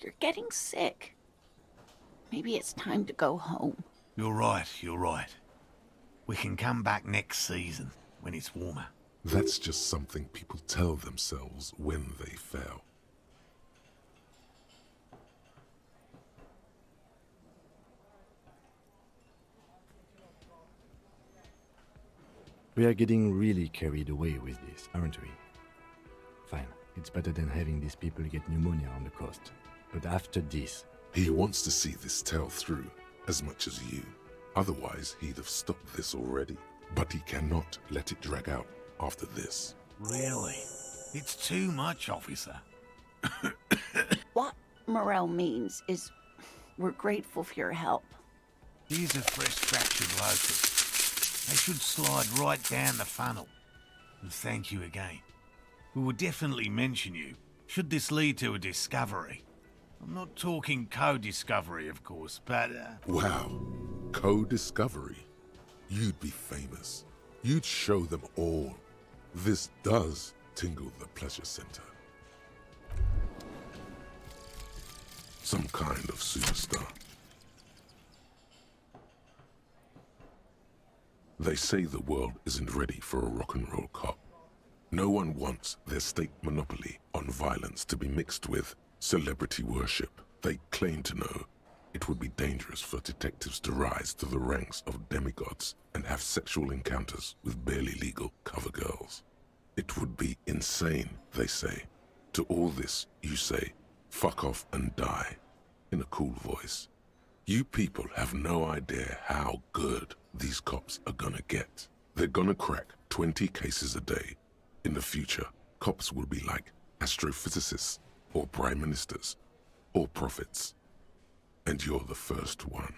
You're getting sick. Maybe it's time to go home. You're right, you're right. We can come back next season, when it's warmer. That's just something people tell themselves when they fail. We are getting really carried away with this, aren't we? Fine, it's better than having these people get pneumonia on the coast. But after this... He wants to see this tale through, as much as you. Otherwise, he'd have stopped this already. But he cannot let it drag out after this. Really? It's too much, officer. What Morel means is we're grateful for your help. Here's a fresh fractured locust. They should slide right down the funnel. And thank you again. We will definitely mention you, should this lead to a discovery. I'm not talking co-discovery, of course, but... Wow. Co-discovery? You'd be famous. You'd show them all. This does tingle the pleasure center. Some kind of superstar. They say the world isn't ready for a rock and roll cop. No one wants their state monopoly on violence to be mixed with celebrity worship. They claim to know it would be dangerous for detectives to rise to the ranks of demigods and have sexual encounters with barely legal cover girls. It would be insane, they say. To all this, you say, fuck off and die, in a cool voice. You people have no idea how good these cops are gonna get. They're gonna crack 20 cases a day. In the future, cops will be like astrophysicists, or prime ministers, or prophets. And you're the first one.